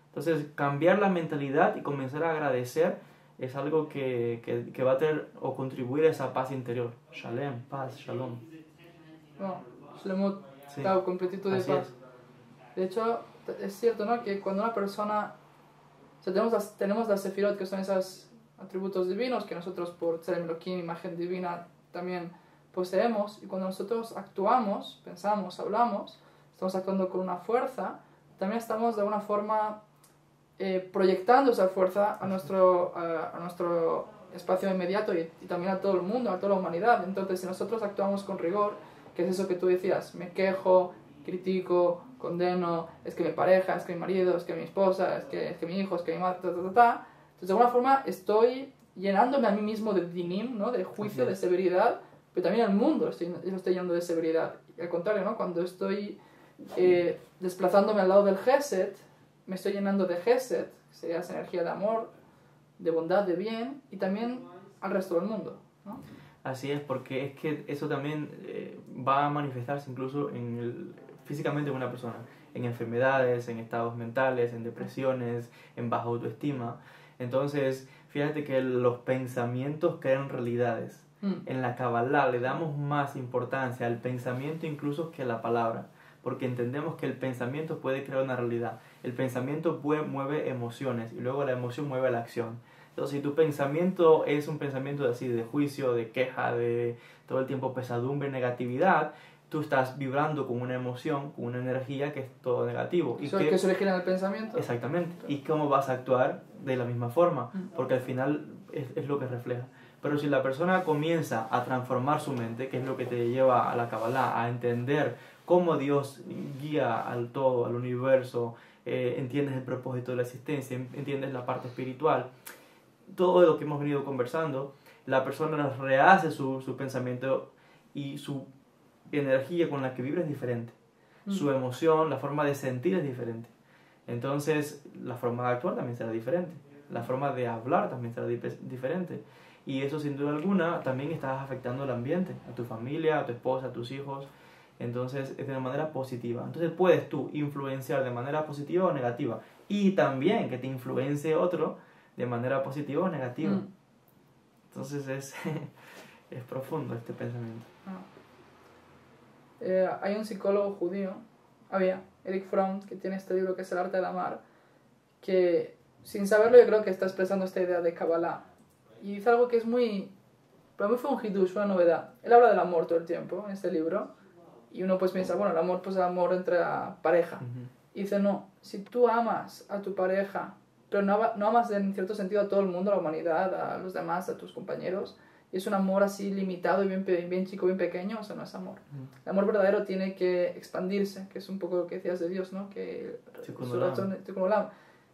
A: Entonces, cambiar la mentalidad y comenzar a agradecer es algo que va a tener o contribuir a esa paz interior. Shalem, paz, shalom.
B: No, Shlemut,
A: Sí,
B: claro, completito de
A: así
B: paz.
A: es.
B: De hecho, es cierto, ¿no? Que cuando una persona... O sea, tenemos las Sefirot, que son esos atributos divinos que nosotros por ser Elohim, imagen divina, también poseemos. Y cuando nosotros actuamos, pensamos, hablamos, estamos actuando con una fuerza, también estamos de alguna forma proyectando esa fuerza a nuestro espacio inmediato y también a todo el mundo, a toda la humanidad. Entonces, si nosotros actuamos con rigor, que es eso que tú decías, me quejo, critico, condeno, es que mi pareja, es que mi marido, es que mi esposa, es que mi hijo, es que mi madre, entonces de alguna forma estoy llenándome a mí mismo de dinim, ¿no? De juicio, de severidad, pero también al mundo lo estoy llenando de severidad. Y al contrario, ¿no? Cuando estoy desplazándome al lado del Gesed, me estoy llenando de Gesed, que sería esa energía de amor, de bondad, de bien, y también al resto del mundo, ¿no?
A: Así es, porque es que eso también va a manifestarse incluso físicamente en una persona, en enfermedades, en estados mentales, en depresiones, en baja autoestima. Entonces, fíjate que los pensamientos crean realidades. En la Kabbalah le damos más importancia al pensamiento incluso que a la palabra, porque entendemos que el pensamiento puede crear una realidad. El pensamiento mueve emociones y luego la emoción mueve la acción. Entonces, si tu pensamiento es un pensamiento así de juicio, de queja, de todo el tiempo pesadumbre, negatividad, tú estás vibrando con una emoción, con una energía que es todo negativo.
B: ¿Eso es que se origina en el pensamiento?
A: Exactamente. ¿Y cómo vas a actuar? De la misma forma, porque al final es lo que refleja. Pero si la persona comienza a transformar su mente, que es lo que te lleva a la Kabbalah, a entender cómo Dios guía al todo, al universo, entiendes el propósito de la existencia, entiendes la parte espiritual, todo lo que hemos venido conversando, la persona rehace su pensamiento y su energía con la que vibra es diferente. Su emoción, la forma de sentir es diferente. Entonces, la forma de actuar también será diferente. La forma de hablar también será diferente. Y eso, sin duda alguna, también estás afectando el ambiente, a tu familia, a tu esposa, a tus hijos. Entonces, es de una manera positiva. Entonces, puedes tú influenciar de manera positiva o negativa. Y también que te influencie otro de manera positiva o negativa. Entonces es profundo este pensamiento.
B: Hay un psicólogo judío, Eric Fromm, que tiene este libro que es El arte de amar, que sin saberlo yo creo que está expresando esta idea de Kabbalah. Y dice algo que es para mí fue un hidush, fue una novedad. Él habla del amor todo el tiempo en este libro, y uno pues piensa, bueno, el amor pues es el amor entre la pareja. Y dice, no, si tú amas a tu pareja, pero no amas en cierto sentido a todo el mundo, a la humanidad, a los demás, a tus compañeros, y es un amor así limitado y bien chico, bien pequeño, eso no es amor. El amor verdadero tiene que expandirse, que es un poco lo que decías de Dios, ¿no? Que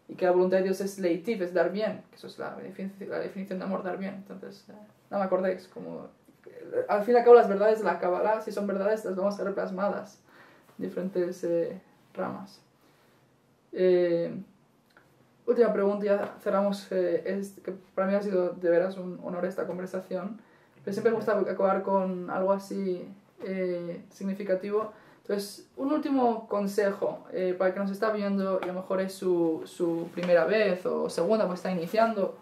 B: y que la voluntad de Dios es leitiv, es dar bien, que eso es la definición de amor, dar bien. Entonces, no me acordéis, como al fin y al cabo las verdades de la Kabbalah, si son verdades, las vamos a ver plasmadas en diferentes ramas. Última pregunta, ya cerramos, que para mí ha sido de veras un honor esta conversación, pero siempre me gusta acabar con algo así significativo. Entonces, un último consejo para el que nos está viendo y a lo mejor es su primera vez o segunda, pues está iniciando,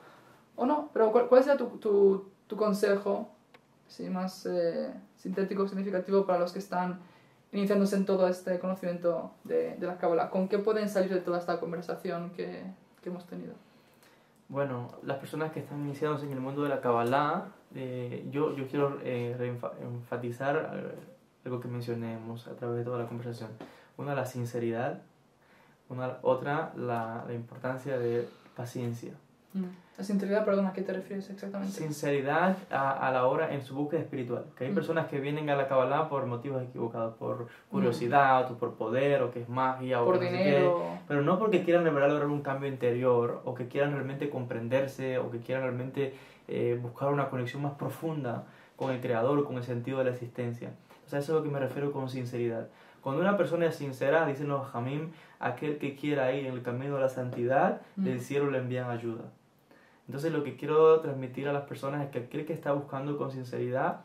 B: o no, pero ¿cuál sería tu consejo, sí, más sintético, significativo para los que están iniciándose en todo este conocimiento de la Kabbalah? ¿Con qué pueden salir de toda esta conversación que hemos tenido?
A: Bueno, las personas que están iniciándose en el mundo de la Kabbalah, yo quiero enfatizar algo que mencionemos a través de toda la conversación. Una, la sinceridad. Otra, la importancia de paciencia.
B: La sinceridad, perdón, ¿a qué te refieres exactamente?
A: Sinceridad a la hora en su búsqueda espiritual. Que hay personas que vienen a la Kabbalah por motivos equivocados, por curiosidad, o por poder, o que es magia, o
B: por
A: que no
B: dinero.
A: sé qué, pero no porque quieran de verdad lograr un cambio interior, o que quieran realmente comprenderse, o que quieran realmente buscar una conexión más profunda con el Creador, con el sentido de la existencia. O sea, eso es a lo que me refiero con sinceridad. Cuando una persona es sincera, dicen los Jamim, aquel que quiera ir en el camino de la santidad, del cielo le envían ayuda. Entonces lo que quiero transmitir a las personas es que aquel que está buscando con sinceridad,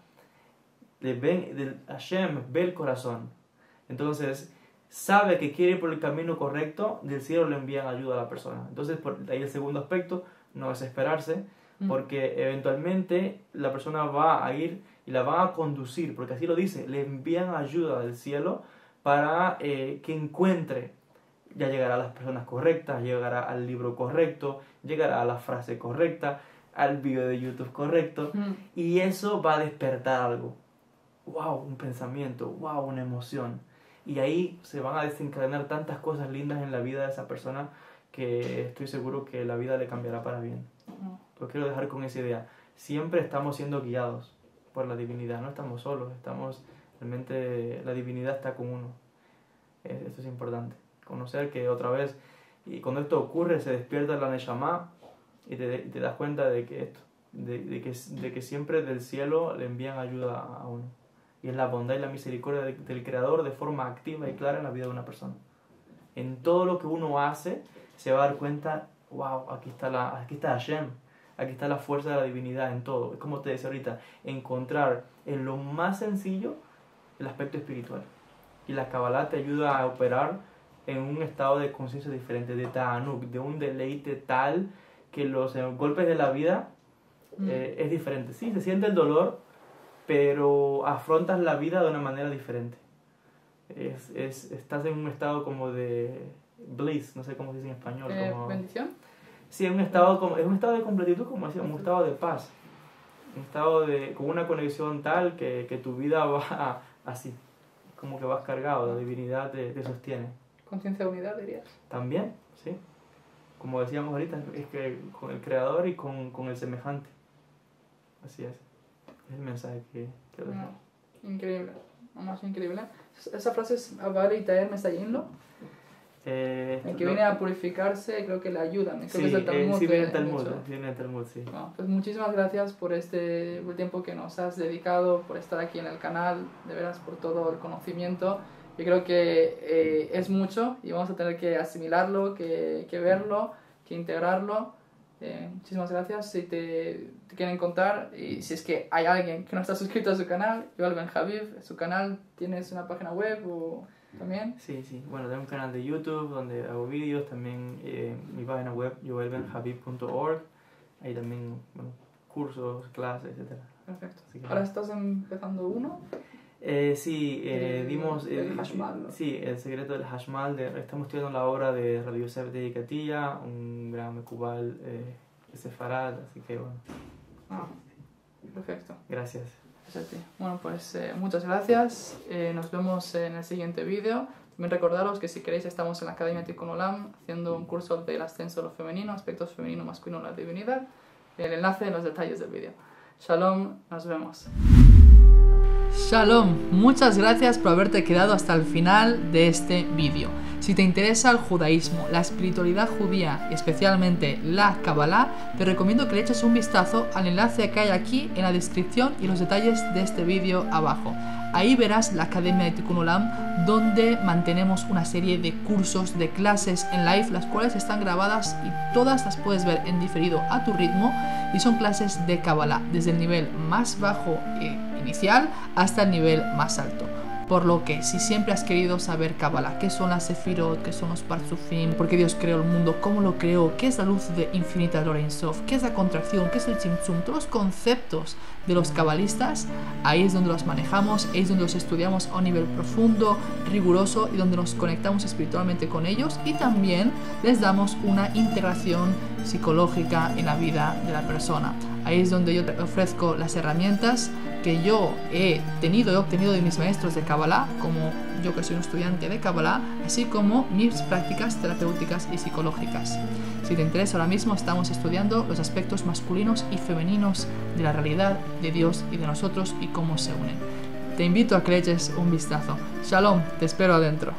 A: Hashem ve el corazón. Entonces sabe que quiere ir por el camino correcto, del cielo le envían ayuda a la persona. Entonces por ahí el segundo aspecto, no desesperarse, porque eventualmente la persona va a ir y la van a conducir, porque así lo dice, le envían ayuda del cielo para que encuentre, ya llegará a las personas correctas, llegará al libro correcto, llegará a la frase correcta, al video de YouTube correcto, y eso va a despertar algo. ¡Wow! Un pensamiento, ¡wow! Una emoción. Y ahí se van a desencadenar tantas cosas lindas en la vida de esa persona que estoy seguro que la vida le cambiará para bien. Lo quiero dejar con esa idea. Siempre estamos siendo guiados por la divinidad, no estamos solos, realmente la divinidad está con uno. Esto es importante. Conocer que otra vez, y cuando esto ocurre, se despierta la Neshama y te das cuenta de que siempre del cielo le envían ayuda a uno. Y es la bondad y la misericordia del Creador de forma activa y clara en la vida de una persona. En todo lo que uno hace, se va a dar cuenta, wow, aquí está Hashem, aquí está la fuerza de la divinidad en todo. Es como te decía ahorita, encontrar en lo más sencillo el aspecto espiritual. Y la Kabbalah te ayuda a operar en un estado de conciencia diferente, de ta'anuk, de un deleite tal que los golpes de la vida es diferente. Sí, se siente el dolor, pero afrontas la vida de una manera diferente. Estás en un estado como de bliss, no sé cómo se dice en español. Como,
B: ¿bendición?
A: Sí, es un estado de completitud, como decía, un estado de paz. Un estado con una conexión tal que tu vida va así, como que vas cargado, la divinidad te sostiene.
B: ¿Conciencia de unidad, dirías?
A: También, sí. Como decíamos ahorita, es que con el creador y con el semejante. Así es. Es el mensaje que dejo.
B: Increíble, más increíble. Esa frase es Abar y Taer Mesayinlo. El que viene a purificarse, creo que le ayuda.
A: Sí, viene el Talmud, sí.
B: Bueno, pues muchísimas gracias por el tiempo que nos has dedicado, por estar aquí en el canal, de veras por todo el conocimiento. Yo creo que es mucho y vamos a tener que asimilarlo, que verlo, que integrarlo. Muchísimas gracias. Si te quieren contar y si es que hay alguien que no está suscrito a su canal, Yoel Ben Habib, su canal, ¿tienes una página web o también?
A: Sí. Bueno, tengo un canal de YouTube donde hago vídeos, también mi página web yoelbenhabib.org, ahí también, bueno, cursos, clases, etc.
B: Perfecto. ¿Ahora estás empezando uno?
A: Dimos
B: el Hashmal, ¿no?
A: Sí, el secreto del Hashmal. Estamos estudiando la obra de Rabbi Yosef de Ikatilla, un gran mekubal de Sefarad, así que bueno.
B: Perfecto.
A: Gracias.
B: Gracias a ti. Bueno, pues muchas gracias. Nos vemos en el siguiente vídeo. También recordaros que si queréis estamos en la Academia Tikkun Olam haciendo un curso del ascenso de lo femenino, aspectos femenino masculino de la divinidad. El enlace en los detalles del vídeo. Shalom, nos vemos. Shalom, muchas gracias por haberte quedado hasta el final de este vídeo. Si te interesa el judaísmo, la espiritualidad judía y especialmente la Kabbalah, te recomiendo que le eches un vistazo al enlace que hay aquí en la descripción y los detalles de este vídeo abajo. Ahí verás la Academia de Tikkun Olam, donde mantenemos una serie de cursos, de clases en live, las cuales están grabadas y todas las puedes ver en diferido a tu ritmo, y son clases de Kabbalah, desde el nivel más bajo inicial hasta el nivel más alto. Por lo que, si siempre has querido saber Kabbalah, qué son las Sefirot, qué son los Parzufim, por qué Dios creó el mundo, cómo lo creó, qué es la luz de infinita de Ein Sof, qué es la contracción, qué es el Tzimtzum, todos los conceptos de los cabalistas, ahí es donde los manejamos, ahí es donde los estudiamos a un nivel profundo, riguroso y donde nos conectamos espiritualmente con ellos, y también les damos una integración psicológica en la vida de la persona. Ahí es donde yo te ofrezco las herramientas que yo he obtenido de mis maestros de Kabbalah, como yo que soy un estudiante de Kabbalah, así como mis prácticas terapéuticas y psicológicas. Si te interesa, ahora mismo estamos estudiando los aspectos masculinos y femeninos de la realidad, de Dios y de nosotros y cómo se unen. Te invito a que le eches un vistazo. Shalom, te espero adentro.